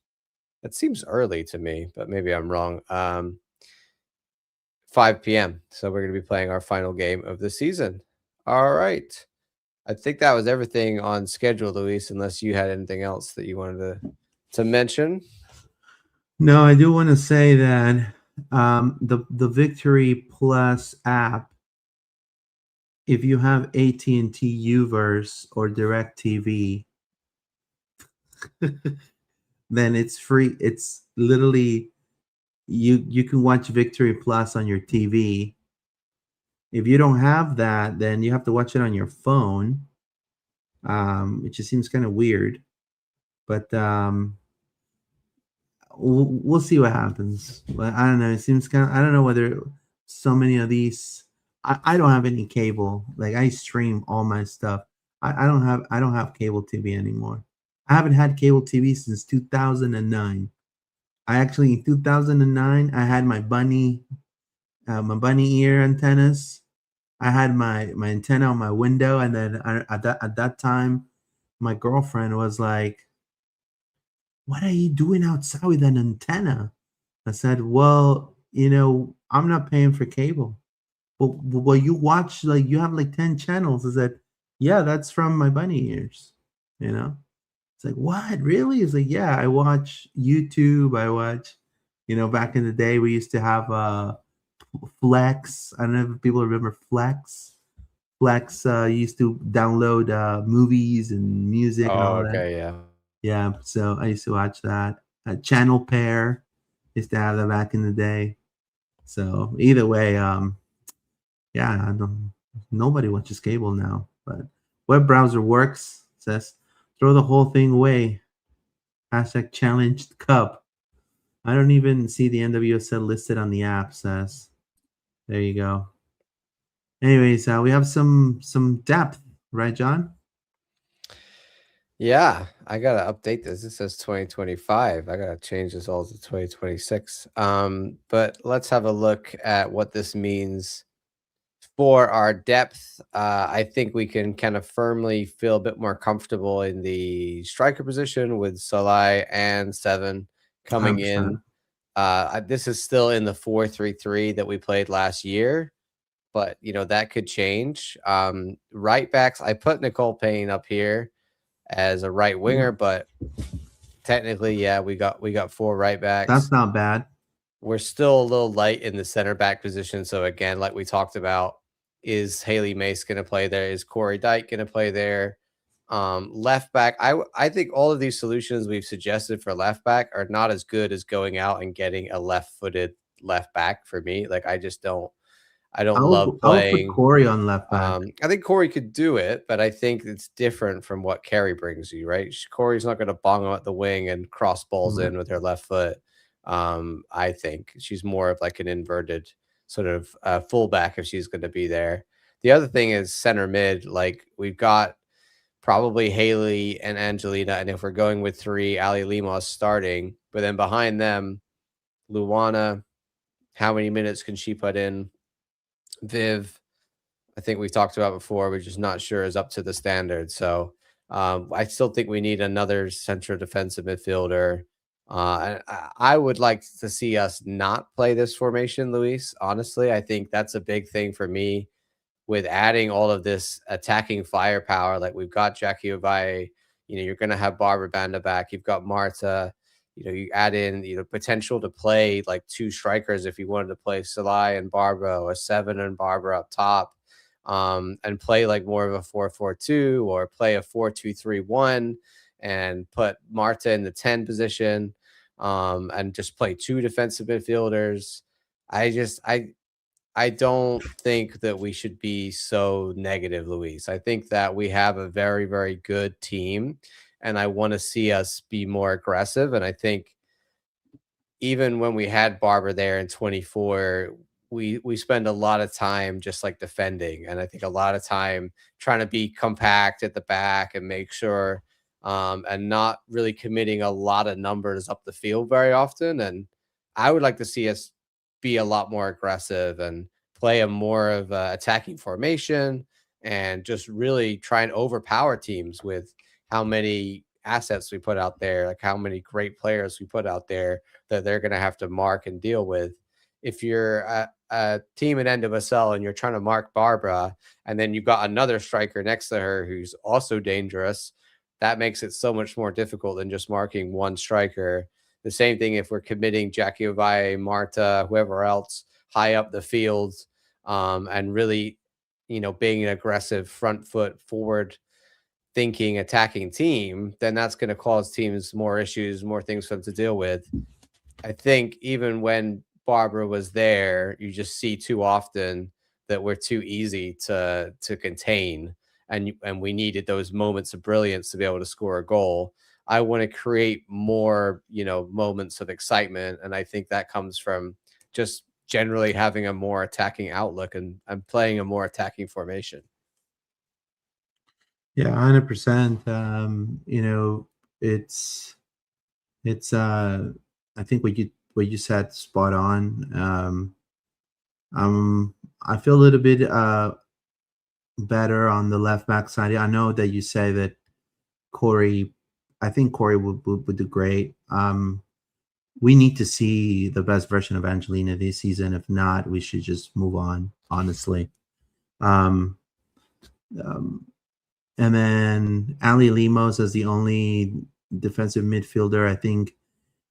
That seems early to me, but maybe I'm wrong. 5 p.m. So we're going to be playing our final game of the season. All right. I think that was everything on schedule, Luis, unless you had anything else that you wanted to mention. no, I do want to say that the Victory Plus app, if you have AT&T Uverse or DirecTV, then it's free. It's literally you can watch Victory Plus on your TV. If you don't have that, then you have to watch it on your phone. It just seems kind of weird, but we'll see what happens. But I don't know. It seems kind of, I don't know whether so many of these. I don't have any cable. Like I stream all my stuff. I don't have cable TV anymore. I haven't had cable TV since 2009. I actually in 2009 I had my bunny ear antennas. I had my antenna on my window, and then at that time, my girlfriend was like, "What are you doing outside with an antenna?" I said, "Well, I'm not paying for cable, but you watch like you have like 10 channels." I said, "Yeah, that's from my bunny ears." You know, it's like, "What? Really?" It's like, "Yeah, I watch YouTube. I watch." Back in the day, we used to have Flex. I don't know if people remember Flex. Flex used to download movies and music and Oh, all that. okay, yeah. Yeah, so I used to watch that. Channel Pair used to have that back in the day. So either way, yeah, nobody watches cable now. But web browser works. Says throw the whole thing away. Hashtag challenged cup. I don't even see the NWSL listed on the app. Says there you go. Anyways, we have some depth, right, John? Yeah, I gotta update this. It says 2025. I gotta change this all to 2026. But let's have a look at what this means for our depth. I think we can kind of firmly feel a bit more comfortable in the striker position with Salai and Seven coming 100%. in. This is still in the 4-3-3 that we played last year, but that could change. Right backs, I put Nicole Payne up here as a right winger, but technically, yeah, we got 4 right backs. That's not bad. We're still a little light in the center back position. So again, like we talked about, is Haley Mace going to play there? Is Corey Dyke going to play there? Left back, I think all of these solutions we've suggested for left back are not as good as going out and getting a left-footed left back for me. Like I don't love I'll put playing. Corey on left back. I think Corey could do it, but I think it's different from what Carrie brings you, right? Corey's not going to bong out the wing and cross balls in with her left foot. I think she's more of like an inverted sort of fullback if she's going to be there. The other thing is center mid. Like we've got probably Haley and Angelina, and if we're going with 3, Ali Limos starting, but then behind them, Luana, how many minutes can she put in? Viv, I think we've talked about before, we're just not sure is up to the standard. So I still think we need another central defensive midfielder. I would like to see us not play this formation, Luis. Honestly, I think that's a big thing for me with adding all of this attacking firepower. Like we've got Jackie Ovalle, you're going to have Barbara Banda back. You've got Marta. You add in potential to play like two strikers if you wanted to play Salai and Barbara, or Seven and Barbara up top, and play like more of a 4-4-2 or play a 4-2-3-1 and put Marta in the 10 position, and just play two defensive midfielders. I don't think that we should be so negative, Luis. I think that we have a very, very good team, and I want to see us be more aggressive. And I think even when we had Barber there in 24, we spend a lot of time just like defending, and I think a lot of time trying to be compact at the back and make sure, and not really committing a lot of numbers up the field very often. And I would like to see us be a lot more aggressive and play a more of a attacking formation and just really try and overpower teams with how many assets we put out there, like how many great players we put out there that they're going to have to mark and deal with. If you're a team in NWSL and you're trying to mark Barbara, and then you've got another striker next to her who's also dangerous, that makes it so much more difficult than just marking one striker. The same thing if we're committing Jackie Ovalle, Marta, whoever else high up the field, and really, being an aggressive front foot forward thinking attacking team, then that's going to cause teams more issues, more things for them to deal with. I think even when Barbara was there, you just see too often that we're too easy to contain, and we needed those moments of brilliance to be able to score a goal. I want to create more, moments of excitement, and I think that comes from just generally having a more attacking outlook and playing a more attacking formation. Yeah, 100%. It's I think what you said spot on. I feel a little bit better on the left back side. I know that you say that I think Corey would do great. We need to see the best version of Angelina this season. If not, we should just move on, honestly. And then Ali Lemos as the only defensive midfielder. I think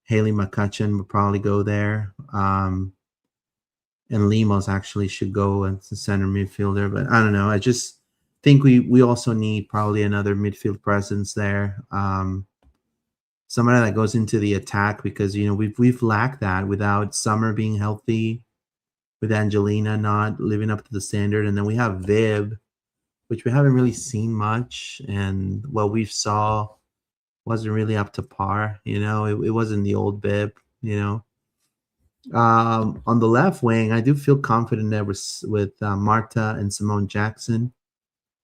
Haley McCutcheon would probably go there. And Lemos actually should go as the center midfielder. But I don't know. I just think we also need probably another midfield presence there. Somebody that goes into the attack, because we've lacked that without Summer being healthy, with Angelina not living up to the standard, and then we have Viv, which we haven't really seen much, and what we saw wasn't really up to par. It wasn't the old Viv. On the left wing, I do feel confident there with Marta and Simone Jackson.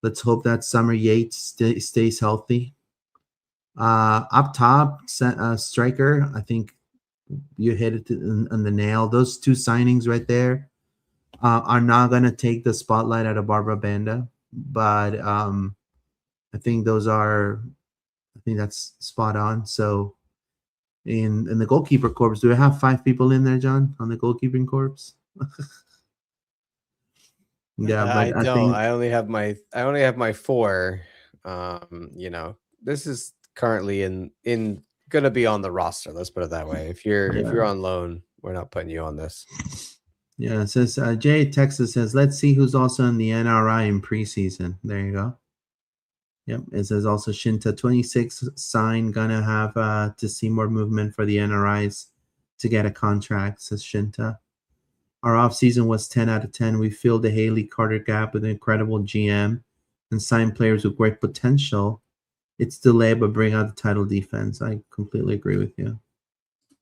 Let's hope that Summer Yates stays healthy. Up top, striker, I think you hit it on the nail. Those two signings right there are not going to take the spotlight out of Barbara Banda, but I think that's spot on. So in the goalkeeper corps, do we have 5 people in there, John, on the goalkeeping corps? Yeah, but I don't. I only have my 4. This is currently in gonna be on the roster. Let's put it that way. If you're on loan, we're not putting you on this. Yeah, it says Jay Texas says, let's see who's also in the NRI in preseason. There you go. Yep. It says also Shinta 26 sign, gonna have to see more movement for the NRIs to get a contract, says Shinta. Our offseason was 10 out of 10. We filled the Haley Carter gap with an incredible GM and signed players with great potential. It's delayed, but bring out the title defense. I completely agree with you.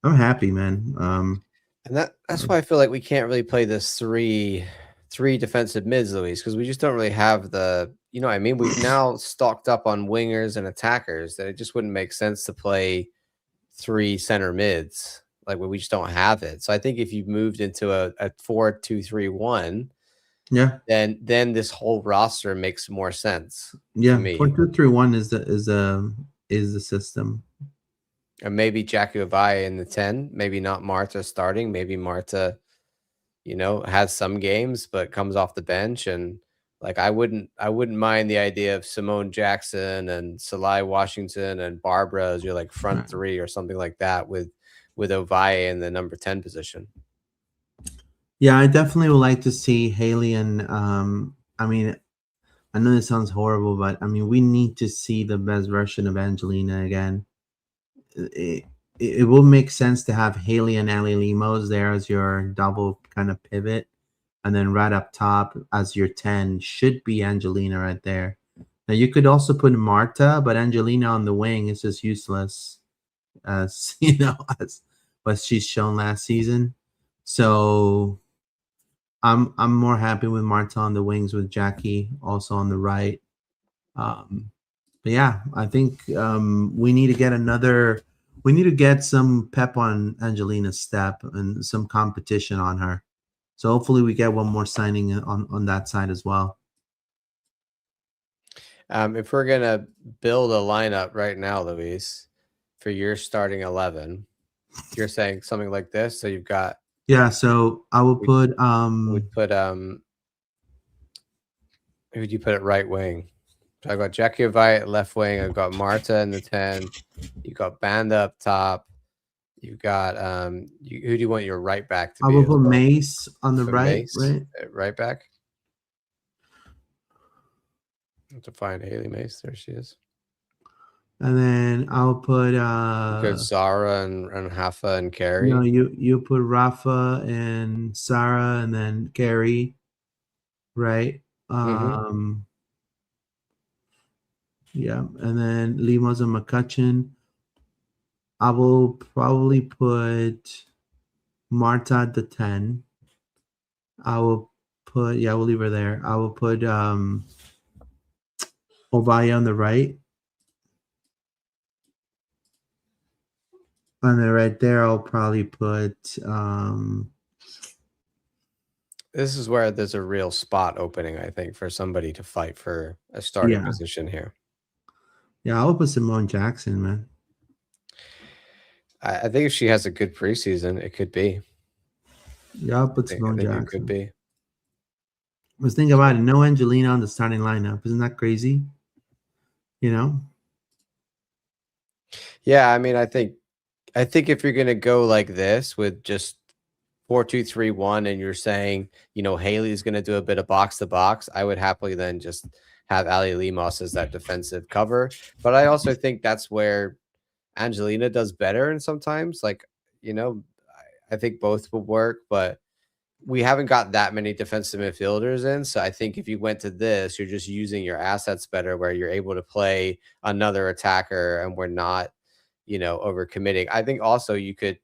I'm happy, man. And that's why I feel like we can't really play this three defensive mids, Luis, because we just don't really have the, I mean, we've now stocked up on wingers and attackers that it just wouldn't make sense to play 3 center mids. Like we just don't have it. So I think if you moved into a 4-2-3-1, yeah, then this whole roster makes more sense. Yeah, to me. 4-2-3-1 is the system. And maybe Jackie Ovalle in the 10, maybe not Marta starting. Maybe Marta, has some games, but comes off the bench. And like, I wouldn't mind the idea of Simone Jackson and Salai Washington and Barbara as your like front Right. three or something like that with Ovalle in the number 10 position. Yeah, I definitely would like to see Haley and I mean, I know this sounds horrible, but I mean, we need to see the best version of Angelina again. It will make sense to have Haley and Ali Lemos there as your double kind of pivot, and then right up top as your 10 should be Angelina right there. Now you could also put Marta, but Angelina on the wing is just useless, as as what she's shown last season. So I'm more happy with Marta on the wings with Jackie also on the right. But yeah, I think we need to get some pep on Angelina's step and some competition on her. So hopefully we get one more signing on that side as well. If we're gonna build a lineup right now, Luis, for your starting 11, you're saying something like this. So you've got So I will put would put who would you put at right wing? So I've got Jackie Ovalle at left wing. I've got Marta in the 10. You've got Banda up top. You've got who do you want your right back to I be? will as put well? Mace on the Put right, Mace right? at right back. To find Haley Mace, there she is. And then I'll put Go Zara and Hafa and Carrie. No, you put Rafa and Sarah and then Carrie, right? Yeah, and then Limos and McCutcheon. I will probably put Marta at the 10. I will put we'll leave her there. I will put Ovalle on the right. And then right there I'll probably put this is where there's a real spot opening, I think, for somebody to fight for a starting position here. Yeah, I'll put Simone Jackson, man. I think if she has a good preseason, it could be. Yeah, I'll put Simone Jackson. It could be. Let's think about it. No Angelina on the starting lineup. Isn't that crazy? Yeah, I mean, I think if you're gonna go like this with just 4-2-3-1, and you're saying, Haley's gonna do a bit of box to box, I would happily then just have Ali Lemos as that defensive cover. But I also think that's where Angelina does better, and sometimes, I think both will work, but we haven't got that many defensive midfielders in. So I think if you went to this, you're just using your assets better, where you're able to play another attacker and we're not, overcommitting. I think also you could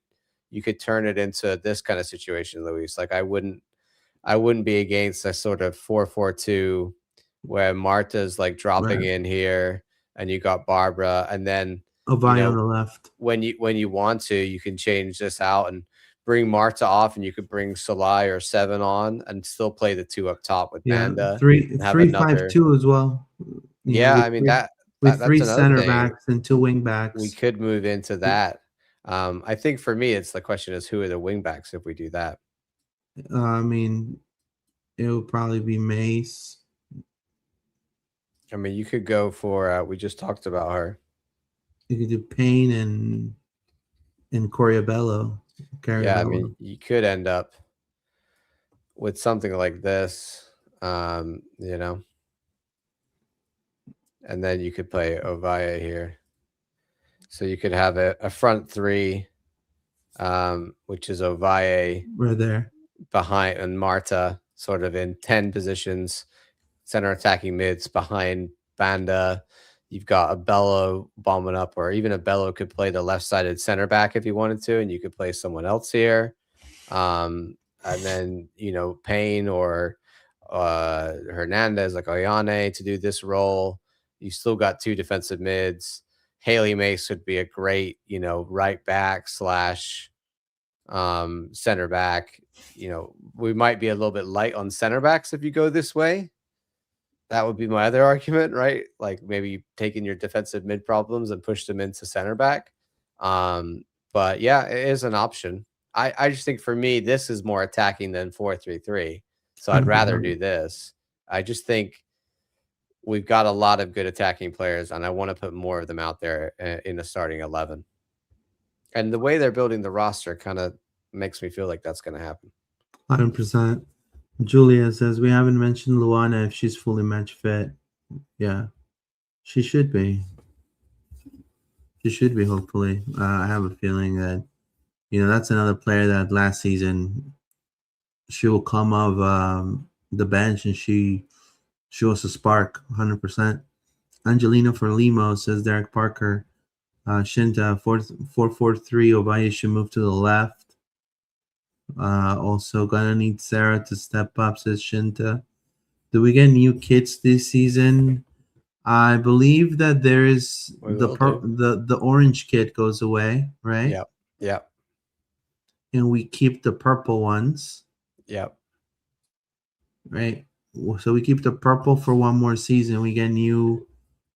turn it into this kind of situation, Luis. Like I wouldn't be against a sort of 4-4-2 where Marta's like dropping in here and you got Barbara, and then Ovalle on the left. When you want to, you can change this out and bring Marta off, and you could bring Salai or Seven on and still play the 2 up top with Banda. 3-5-2 as well. I mean with that's 3 another center backs and 2 wing backs. We could move into that. I think for me, it's the question is who are the wing backs if we do that. I mean, it would probably be Mace. I mean, you could go for we just talked about her. You could do Payne and Coriabello. Yeah, I mean, you could end up with something like this, and then you could play Ovalle here. So you could have a front 3, which is Ovalle right there behind, and Marta sort of in 10 positions, center attacking mids behind Banda. You've got a Bello bombing up, or even a Bello could play the left-sided center back if you wanted to, and you could play someone else here. And then, Payne or Hernandez, like Oyane, to do this role. You still got 2 defensive mids. Haley Mace would be a great, right back / center back. We might be a little bit light on center backs if you go this way. That would be my other argument, right? Like maybe taking your defensive mid problems and push them into center back. But yeah, it is an option. I just think for me, this is more attacking than 4-3-3. So I'd rather do this. I just think we've got a lot of good attacking players, and I want to put more of them out there in the starting 11. And the way they're building the roster kind of makes me feel like that's going to happen. 100%. Julia says, we haven't mentioned Luana if she's fully match fit. Yeah, she should be. She should be, hopefully. I have a feeling that, that's another player that last season she will come off the bench and she was a spark, 100%. Angelina for Limo says Derek Parker. Shinta 4-4-3. Ovalle should move to the left. Also gonna need Sarah to step up, says Shinta. Do we get new kits this season? I believe that there is the orange kit goes away, right? Yep. And we keep the purple ones. Yep. Right. So we keep the purple for one more season. We get new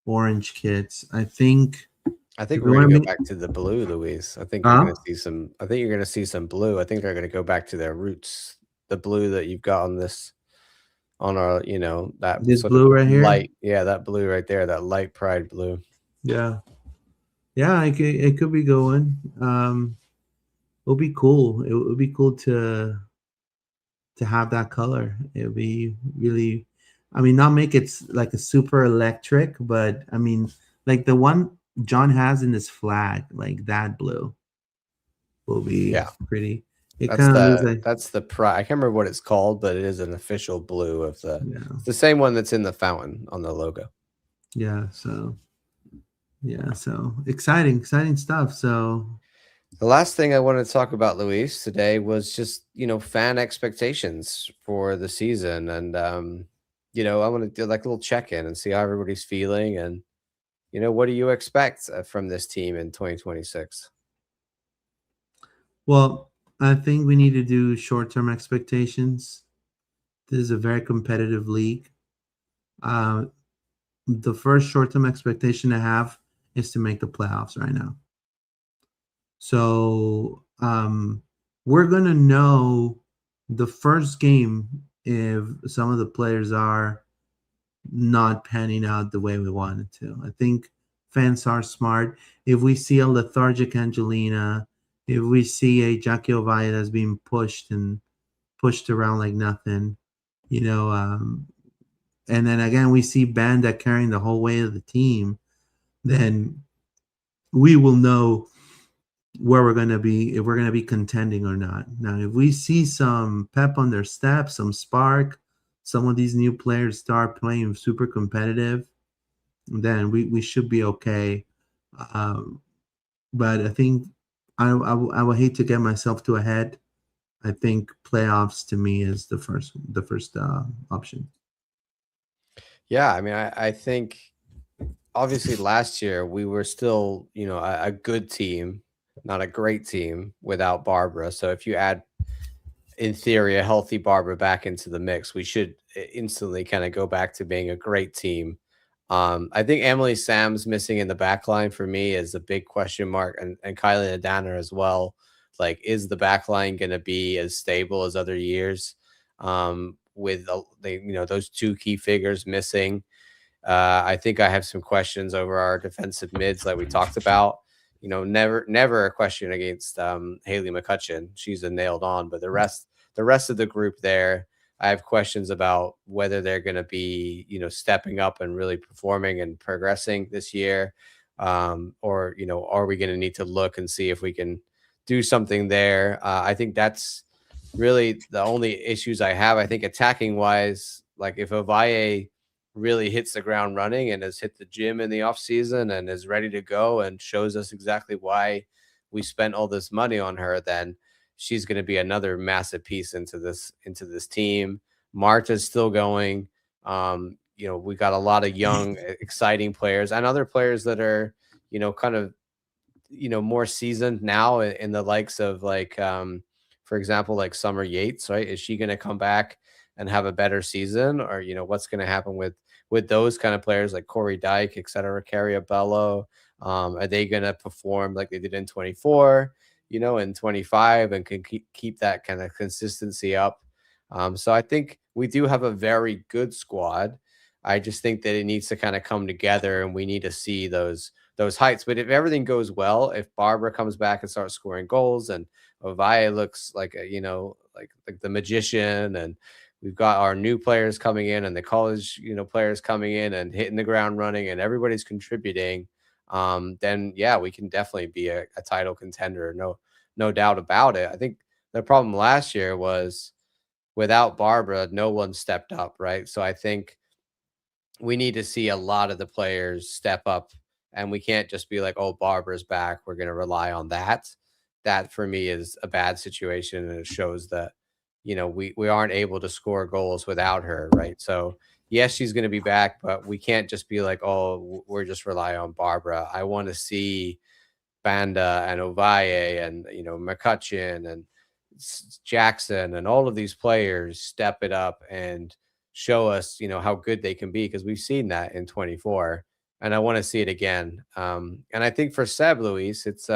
orange kits. I think we're going to go back to the blue, Luis. I think you're going to see some. I think you're going to see some blue. I think they're going to go back to their roots. The blue that you've got on our, that this blue right here. Light, yeah, that blue right there, that light pride blue. Yeah, it could be going. It'll be cool. It would be cool to have that color. It would be really. I mean, not make it like a super electric, but I mean, like the one John has in his flag, like that blue will be pretty. That's the pride. I can't remember what it's called, but it is an official blue of it's the same one that's in the fountain on the logo. Yeah. So exciting stuff. So the last thing I wanted to talk about, Luis, today was just fan expectations for the season, and I want to do like a little check-in and see how everybody's feeling, and what do you expect from this team in 2026? Well, I think we need to do short-term expectations. This is a very competitive league. The first short-term expectation I have is to make the playoffs right now. So we're going to know the first game if some of the players are not panning out the way we wanted to. I think fans are smart. If we see a lethargic Angelina, if we see a Jackie Ovalle that's being pushed around like nothing, and then again we see Banda carrying the whole weight of the team, then we will know where we're going to be, if we're going to be contending or not. Now, if we see some pep on their step, some spark, some of these new players start playing super competitive, then we should be okay. But I think I would hate to get myself too ahead. I think playoffs to me is the first option. Yeah, I mean, I think obviously last year we were still, a good team, not a great team without Barbara. So if you add, in theory, a healthy Barbara back into the mix, we should instantly kind of go back to being a great team. I think Emily Sam's missing in the back line for me is a big question mark, and Kylie Nadana as well. Like, is the back line going to be as stable as other years with those two key figures missing? I think I have some questions over our defensive mids, like we talked about. Never a question against Haley McCutcheon. She's a nailed on, but the rest of the group there, I have questions about whether they're going to be, stepping up and really performing and progressing this year, or are we going to need to look and see if we can do something there? I think that's really the only issues I have. I think attacking wise, like if Ovalle really hits the ground running and has hit the gym in the off season and is ready to go and shows us exactly why we spent all this money on her, then she's going to be another massive piece into this team. Marta's still going. We got a lot of young, exciting players and other players that are, kind of, more seasoned now in the likes of like, for example, like Summer Yates, right? Is she going to come back and have a better season, or, what's going to happen with those kind of players like Corey Dyke, et cetera, Carrie Abello, Are they going to perform like they did in 24, in 25, and can keep that kind of consistency up? So I think we do have a very good squad. I just think that it needs to kind of come together, and we need to see those heights. But if everything goes well, if Barbara comes back and starts scoring goals, and Ovalle looks like like the magician, and we've got our new players coming in and the college players coming in and hitting the ground running, and everybody's contributing, then yeah, we can definitely be a title contender. No doubt about it. I think the problem last year was without Barbara, no one stepped up, right? So I think we need to see a lot of the players step up, and we can't just be like, oh, Barbara's back, we're going to rely on that. That for me is a bad situation, and it shows that we aren't able to score goals without her, right? So yes, she's going to be back, but we can't just be like, oh, we're just relying on Barbara. I want to see Banda and Ovalle and McCutcheon and Jackson and all of these players step it up and show us how good they can be, because we've seen that in 24, and I want to see it again. And I think for Seb, Luis, it's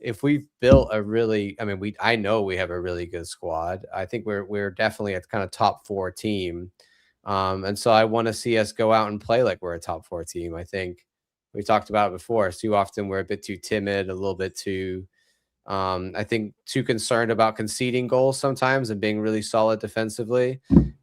if we built a really, I know we have a really good squad. I think we're definitely a kind of top 4 team. And so I want to see us go out and play like we're a top 4 team. I think we talked about it before. Too often we're a bit too timid, a little bit too, I think, too concerned about conceding goals sometimes and being really solid defensively.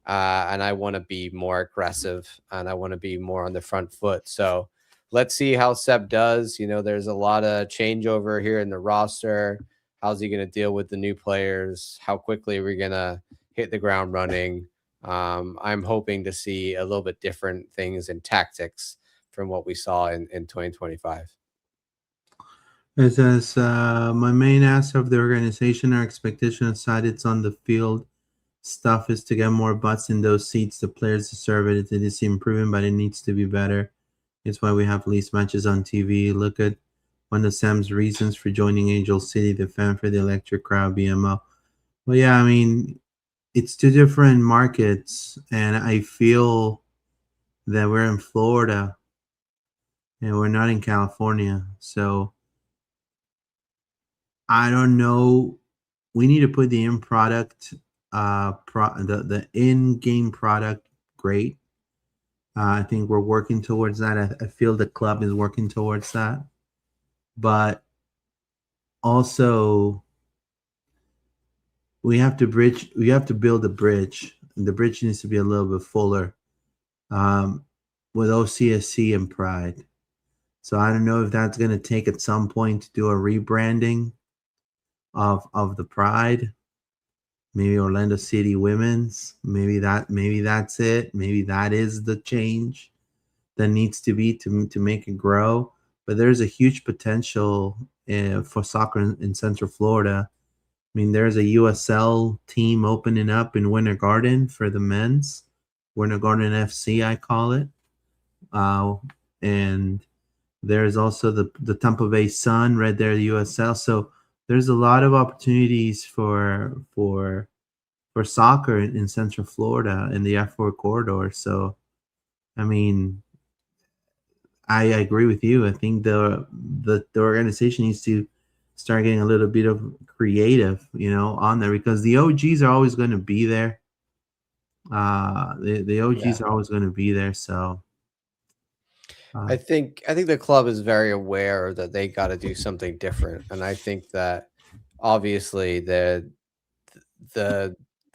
And I want to be more aggressive, and I want to be more on the front foot. So let's see how Seb does. There's a lot of changeover here in the roster. How's he going to deal with the new players? How quickly are we going to hit the ground running? I'm hoping to see a little bit different things in tactics from what we saw in 2025. It says, my main ask of the organization or expectation aside, it's on the field stuff is to get more butts in those seats. The players deserve it. It is improving, but it needs to be better. It's why we have least matches on TV. Look at one of Sam's reasons for joining Angel City, the fan for the electric crowd, BMO. Well, yeah, it's 2 different markets, and I feel that we're in Florida and we're not in California. So I don't know. We need to put the in product, the in-game product great. I think we're working towards that. I feel the club is working towards that. But also, we have to build a bridge. And the bridge needs to be a little bit fuller with OCSC and Pride. So I don't know if that's going to take at some point to do a rebranding of the Pride. Maybe Orlando City Women's. Maybe that's it. Maybe that is the change that needs to be to make it grow. But there's a huge potential for soccer in Central Florida. There's a USL team opening up in Winter Garden for the men's. Winter Garden FC, I call it. And there's also the Tampa Bay Sun right there, the USL. So there's a lot of opportunities for soccer in Central Florida in the F4 corridor. So, I agree with you. I think the organization needs to start getting a little bit of creative, on there, because the OGs are always going to be there. The OGs are always going to be there. So I think the club is very aware that they got to do something different, and I think that obviously the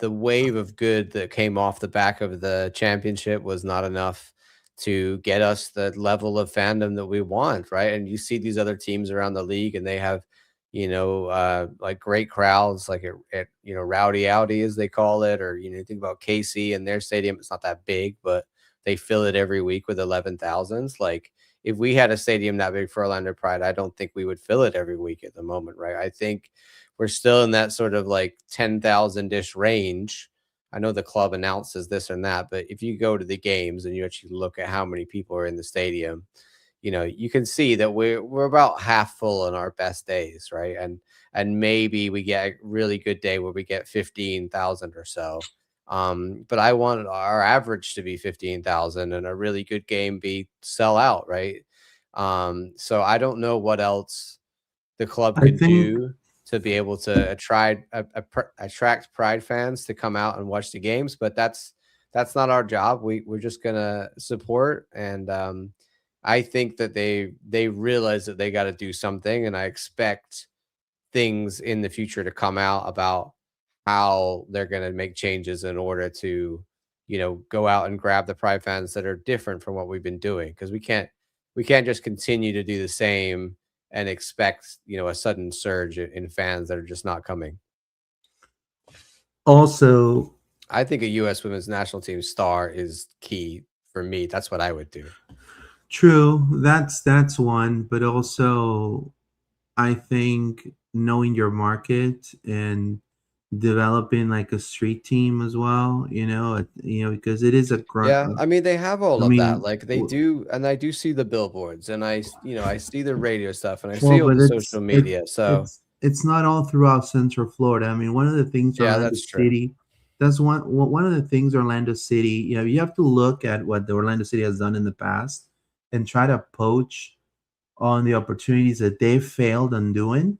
wave of good that came off the back of the championship was not enough to get us the level of fandom that we want, right? And you see these other teams around the league, and they have like great crowds, like at Rowdy Audi, as they call it, or you think about KC and their stadium. It's not that big, but they fill it every week with 11,000s. Like, if we had a stadium that big for Orlando Pride, I don't think we would fill it every week at the moment, right? I think we're still in that sort of like 10,000-ish range. I know the club announces this and that, but if you go to the games and you actually look at how many people are in the stadium, you can see that we're about half full on our best days, right? And maybe we get a really good day where we get 15,000 or so. But I want our average to be 15,000 and a really good game be sell out, right? So I don't know what else the club I could think do to be able to attract Pride fans to come out and watch the games, but that's not our job. We're just gonna support, and I think that they realize that they got to do something, and I expect things in the future to come out about how they're going to make changes in order to, go out and grab the Pride fans that are different from what we've been doing, because we can't just continue to do the same and expect, a sudden surge in fans that are just not coming. also I think a U.S. women's national team star is key for me. That's what I would do. true. That's one, but also I think knowing your market and developing like a street team as well, because it is a grunt. Yeah, I mean, they have all I of that. mean, Like they do, and I do see the billboards, and I see the radio stuff, and I see well, all but the social it media. So it's not all throughout Central Florida. I mean, one of the things yeah, Orlando that's true. City, that's one of the things Orlando City, you have to look at what the Orlando City has done in the past and try to poach on the opportunities that they've failed on doing.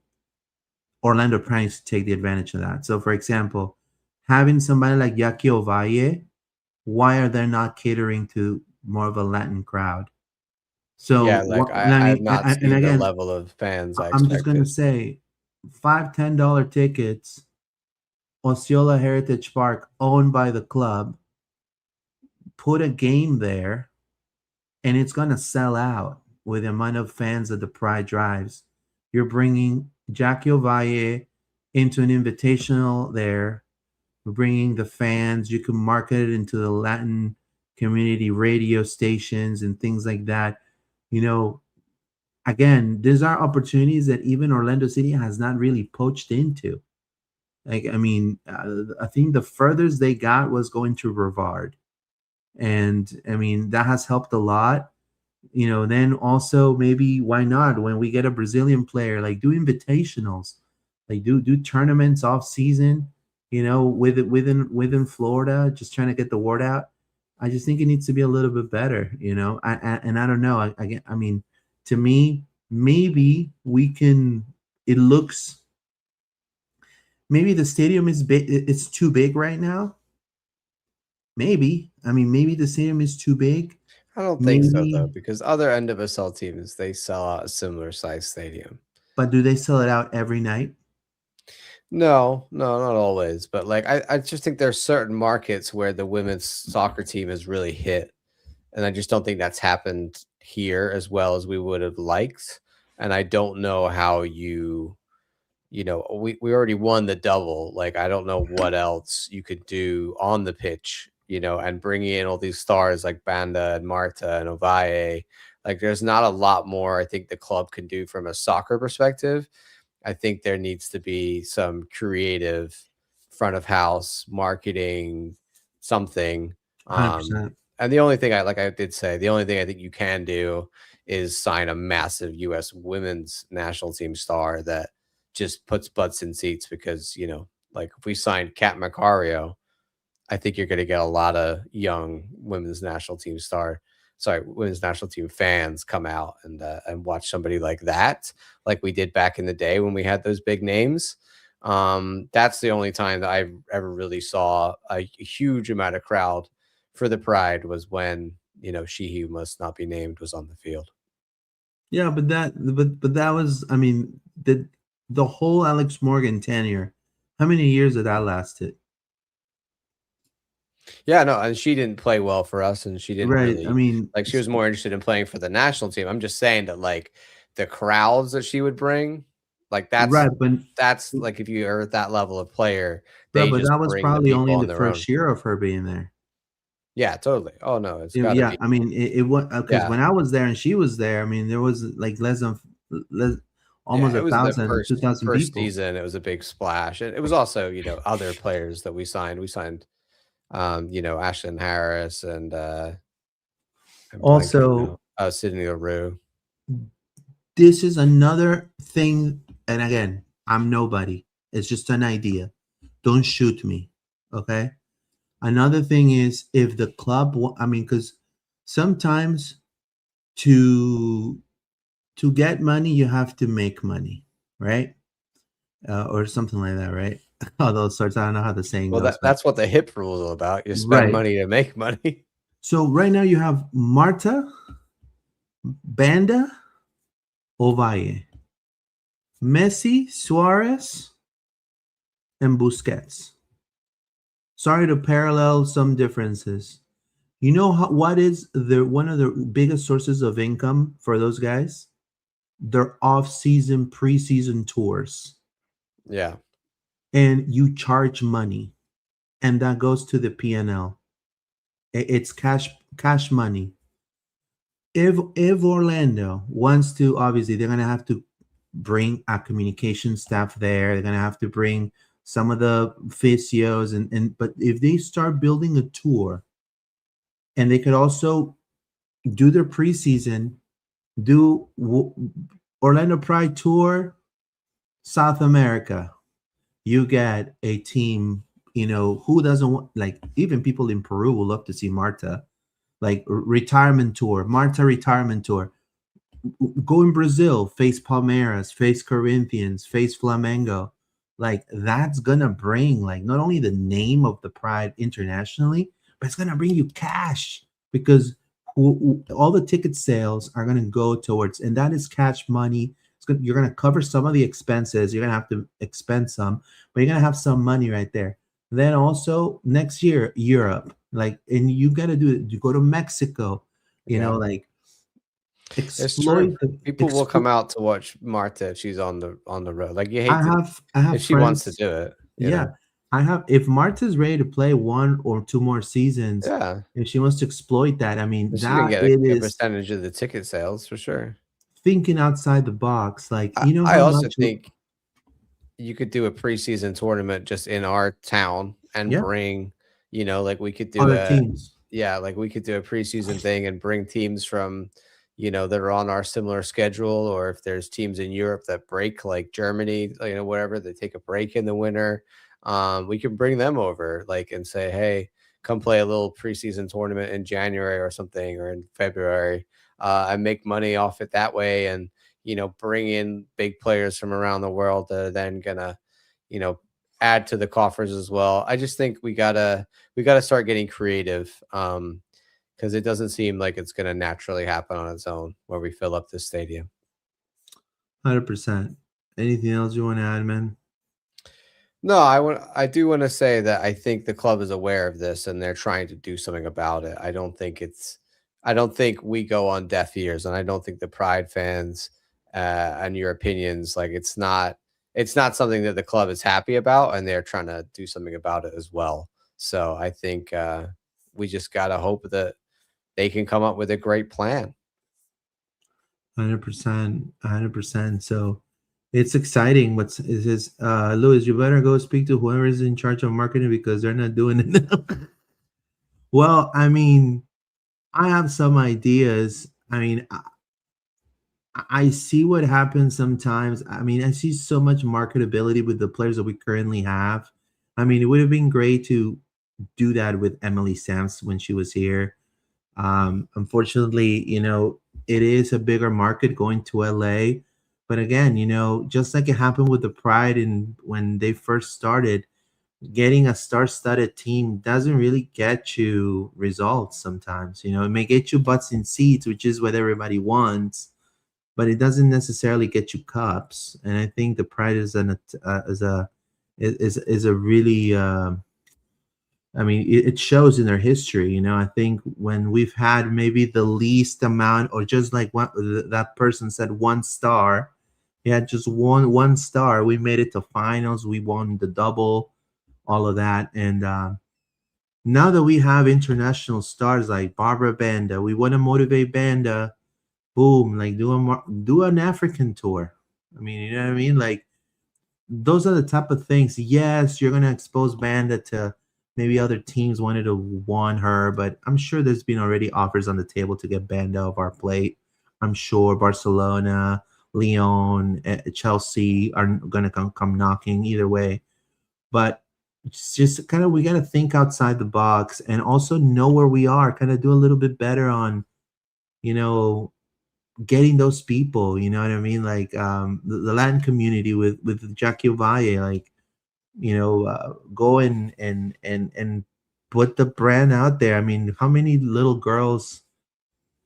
Orlando Prime to take the advantage of that. So, for example, having somebody like Yaki Ovalle, why are they not catering to more of a Latin crowd? So, Yeah, like I I've mean, not and seen the again, level of fans I I'm just gonna expected. say, $5-10 tickets, Osceola Heritage Park, owned by the club, put a game there, and it's gonna sell out with the amount of fans that the Pride drives. You're bringing Jackie Ovalle into an invitational there. We're bringing the fans. You can market it into the Latin community radio stations and things like that. Again, these are opportunities that even Orlando City has not really poached into. Like, I mean, I think the furthest they got was going to Brevard. And I mean, that has helped a lot. Then also maybe why not when we get a Brazilian player, like do invitationals, like do tournaments off season, within Florida, just trying to get the word out. I just think it needs to be a little bit better, and I don't know. I mean, to me, maybe we can. It looks maybe the stadium is big. It's too big right now. Maybe maybe the stadium is too big. I don't think so though, Maybe, because other NWSL teams they sell out a similar size stadium. but do they sell it out every night? No, no, not always, but like I just think there's certain markets where the women's soccer team has really hit, and I just don't think that's happened here as well as we would have liked. And I don't know how we already won the double. Like I don't know what else you could do on the pitch, and bringing in all these stars like Banda and Marta and Ovalle. Like there's not a lot more I think the club can do from a soccer perspective. I think there needs to be some creative front of house marketing, something. Um, 100%. and the only thing I did say, the only thing I think you can do is sign a massive U.S. women's national team star that just puts butts in seats, because, like if we signed Kat Macario, I think you're going to get a lot of young women's national team fans come out and watch somebody like that, like we did back in the day when we had those big names. That's the only time that I ever really saw a huge amount of crowd for the Pride, was when, She Who Must Not Be Named was on the field. Yeah, but that was, I mean, the whole Alex Morgan tenure. How many years did that lasted? Yeah, no, and she didn't play well for us, and she didn't Right. I really, mean, like, she was more interested in playing for the national team. I'm just saying that, like, the crowds that she would bring, like, right, that's like, if you are at that level of player, right, they but just that was bring the probably people only on the their own. first year of her being there. Yeah, totally. Oh, no, it's gotta Yeah, be. I mean, it was because Yeah. when I was there and she was there, I mean, there was like less, almost Yeah, it was the 1,000, first 2,000 first people. season, it was a big splash, and it was also, other players that we signed. We signed, Ashlyn Harris and, I'm blanking Also, now. Sydney LaRue. this is another thing, and again, I'm nobody. It's just an idea. Don't shoot me, okay? Another thing is if the club, I mean, because sometimes to to get money, you have to make money, right? Or something like that, right? All those sorts. I don't know how the saying Well, goes. that's what the hip rule is all about. You spend Right. money to make money. So right now you have Marta, Banda, Ovalle, Messi, Suarez, and Busquets. Sorry to parallel some differences. You know what is one of the biggest sources of income for those guys? Their off-season, preseason tours. Yeah. And you charge money, and that goes to the P&L. It's cash money. If Orlando wants to, obviously they're gonna have to bring a communication staff there. They're gonna have to bring some of the physios, and but if they start building a tour, and they could also do their preseason, do Orlando Pride Tour, South America. You get a team, who doesn't want, like, even people in Peru will love to see Marta, like retirement tour, Marta retirement tour. Go in Brazil, face Palmeiras, face Corinthians, face Flamengo. Like, that's gonna bring, like, not only the name of the Pride internationally, but it's gonna bring you cash, because all the ticket sales are gonna go towards, and that is cash money. You're gonna cover some of the expenses. You're gonna have to expense some, but you're gonna have some money right there. Then also next year, Europe, like, and you gotta do it. You go to Mexico, like, It's true. People will come exploit. out to watch Marta if she's on the road. Like, you hate I have if she wants to friends. do it. Yeah, if Marta's ready to play 1 or 2 more seasons, Yeah. if she wants to exploit that, I mean, She's gonna that get it a is percentage of the ticket sales for sure. thinking outside the box. Like, I how also much. think you could do a preseason tournament just in our town and Yeah, bring, like we could do other teams. like we could do a preseason thing and bring teams from, that are on our similar schedule, or if there's teams in Europe that break, like Germany, whatever, they take a break in the winter. We can bring them over, like, and say, hey, come play a little preseason tournament in January or something, or in February, and make money off it that way. And, bring in big players from around the world that are then gonna, you know, add to the coffers as well. I just think we gotta start getting creative, because it doesn't seem like it's gonna naturally happen on its own where we fill up this stadium. 100%. Anything else you want to add, man? No, I do want to say that I think the club is aware of this and they're trying to do something about it. I don't think we go on deaf ears, and I don't think the Pride fans, and your opinions, like, it's not something that the club is happy about, and they're trying to do something about it as well. So I think, we just gotta hope that they can come up with a great plan. 100%. 100%. So it's exciting. Louis, you better go speak to whoever is in charge of marketing, because they're not doing it. Well, I mean, I have some ideas. I mean, I see what happens sometimes. I mean, I see so much marketability with the players that we currently have. I mean, it would have been great to do that with Emily Sams when she was here. Unfortunately, it is a bigger market going to LA. But again, just like it happened with the Pride, and when they first started, getting a star-studded team doesn't really get you results sometimes. It may get you butts in seats, which is what everybody wants, but it doesn't necessarily get you cups. And I think the Pride is a really I mean, it shows in their history. I think when we've had maybe the least amount, or just like what that person said, 1 star. Yeah, just one star. We made it to finals. We won the double, all of that. And now that we have international stars like Barbara Banda, we want to motivate Banda. Boom, like do an African tour. I mean, you know what I mean? Like, those are the type of things. Yes, you're gonna expose Banda to maybe other teams wanted to want her, but I'm sure there's been already offers on the table to get Banda off our plate. I'm sure Barcelona, Lyon, Chelsea are gonna come knocking either way. But it's just kind of, we got to think outside the box, and also know where we are, kind of do a little bit better on, getting those people, you know what I mean? Like the Latin community with Jackie Valle, like, go and put the brand out there. I mean, how many little girls,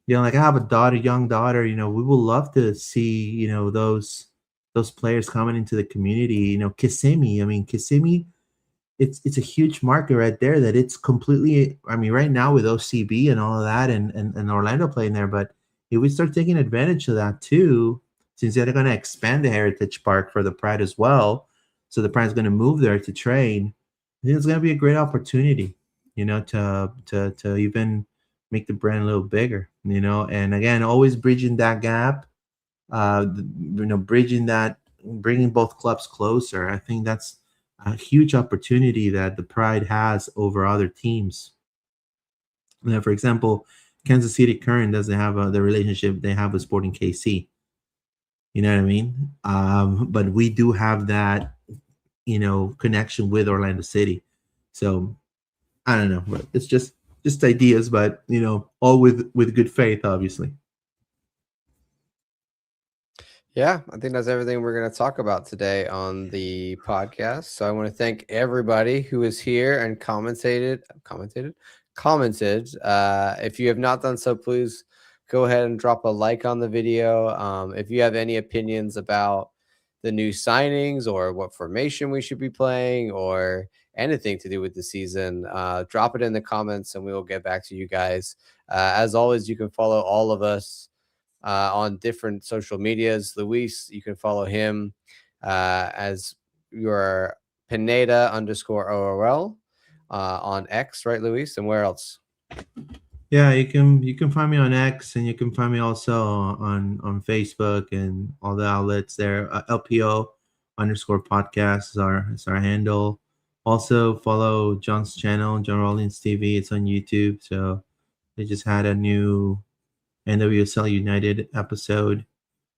like I have a young daughter, we would love to see, those players coming into the community, Kissimmee. I mean, Kissimmee, it's a huge market right there that it's completely, I mean, right now with OCB and all of that and Orlando playing there, but if we start taking advantage of that too, since they're going to expand the Heritage Park for the Pride as well, so the Pride's going to move there to train, I think it's going to be a great opportunity, to even make the brand a little bigger, and again, always bridging that gap, bringing both clubs closer. I think that's a huge opportunity that the Pride has over other teams. Now, for example, Kansas City Current doesn't have the relationship they have with Sporting KC. You know what I mean? But we do have that, connection with Orlando City. So I don't know, but it's just ideas, but all with good faith, obviously. Yeah, I think that's everything we're going to talk about today on the podcast. So I want to thank everybody who is here and commented. If you have not done so, please go ahead and drop a like on the video. If you have any opinions about the new signings or what formation we should be playing or anything to do with the season, drop it in the comments and we will get back to you guys. As always, you can follow all of us on different social medias. Luis, you can follow him as your Pineda_ORL on X, right, Luis? And where else? Yeah, you can find me on X, and you can find me also on Facebook and all the outlets there. LPO_podcast is our handle. Also follow John's channel, John Rollins TV. It's on YouTube. So they just had a new NWSL United episode.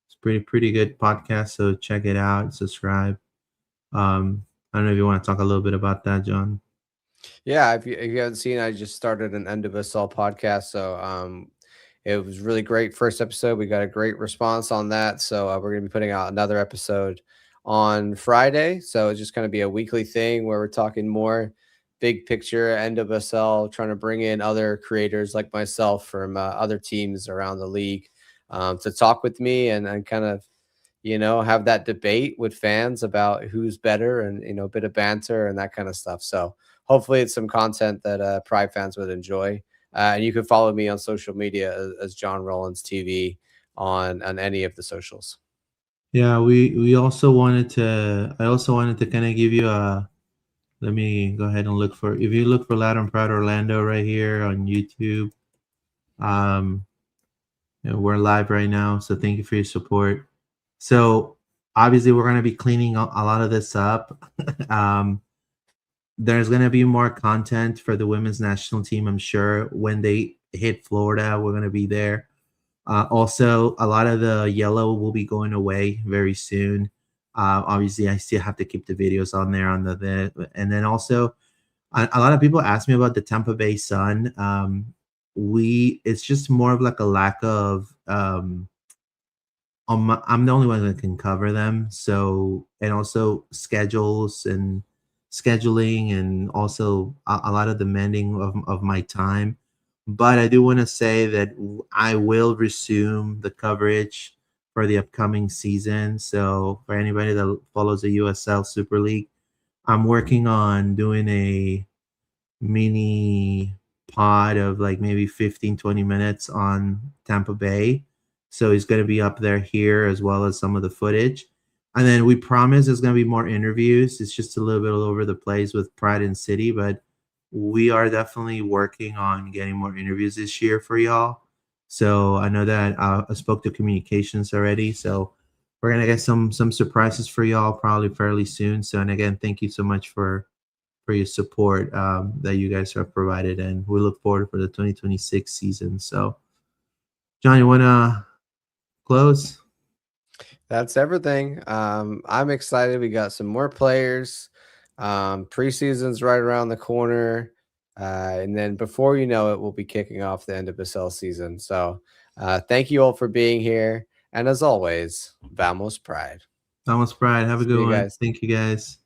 It's pretty good podcast. So check it out. Subscribe. I don't know if you want to talk a little bit about that, John. Yeah, if you haven't seen, I just started an NWSL podcast. So it was really great first episode. We got a great response on that. So we're going to be putting out another episode on Friday. So it's just going to be a weekly thing where we're talking more big picture NWSL, trying to bring in other creators like myself from other teams around the league to talk with me and kind of, have that debate with fans about who's better and, a bit of banter and that kind of stuff. So hopefully it's some content that Pride fans would enjoy. And you can follow me on social media as John Rollins TV on any of the socials. Yeah, I also wanted to kind of give you let me go ahead and if you look for Latin Pride Orlando right here on YouTube, we're live right now. So thank you for your support. So obviously we're going to be cleaning a lot of this up. There's going to be more content for the women's national team, I'm sure. When they hit Florida, we're going to be there. Also, a lot of the yellow will be going away very soon. Obviously, I still have to keep the videos on there and then also a lot of people ask me about the Tampa Bay Sun. It's just more of like a lack of I'm the only one that can cover them. So, and also scheduling and also a lot of demanding of my time. But I do want to say that I will resume the coverage for the upcoming season. So for anybody that follows the USL Super League, I'm working on doing a mini pod of like maybe 15-20 minutes on Tampa Bay. So he's going to be up there here as well as some of the footage. And then we promise there's going to be more interviews. It's just a little bit all over the place with Pride and City, but we are definitely working on getting more interviews this year for y'all. So I know that I spoke to communications already. So we're going to get some surprises for y'all probably fairly soon. So, and again, thank you so much for your support that you guys have provided. And we look forward for the 2026 season. So, John, you want to close? That's everything. I'm excited. We got some more players. Preseason's right around the corner. And then before you know it, we'll be kicking off the NWSL season. So Thank you all for being here. And as always, Vamos Pride. Vamos Pride. Have a See good you one. guys. Thank you, guys.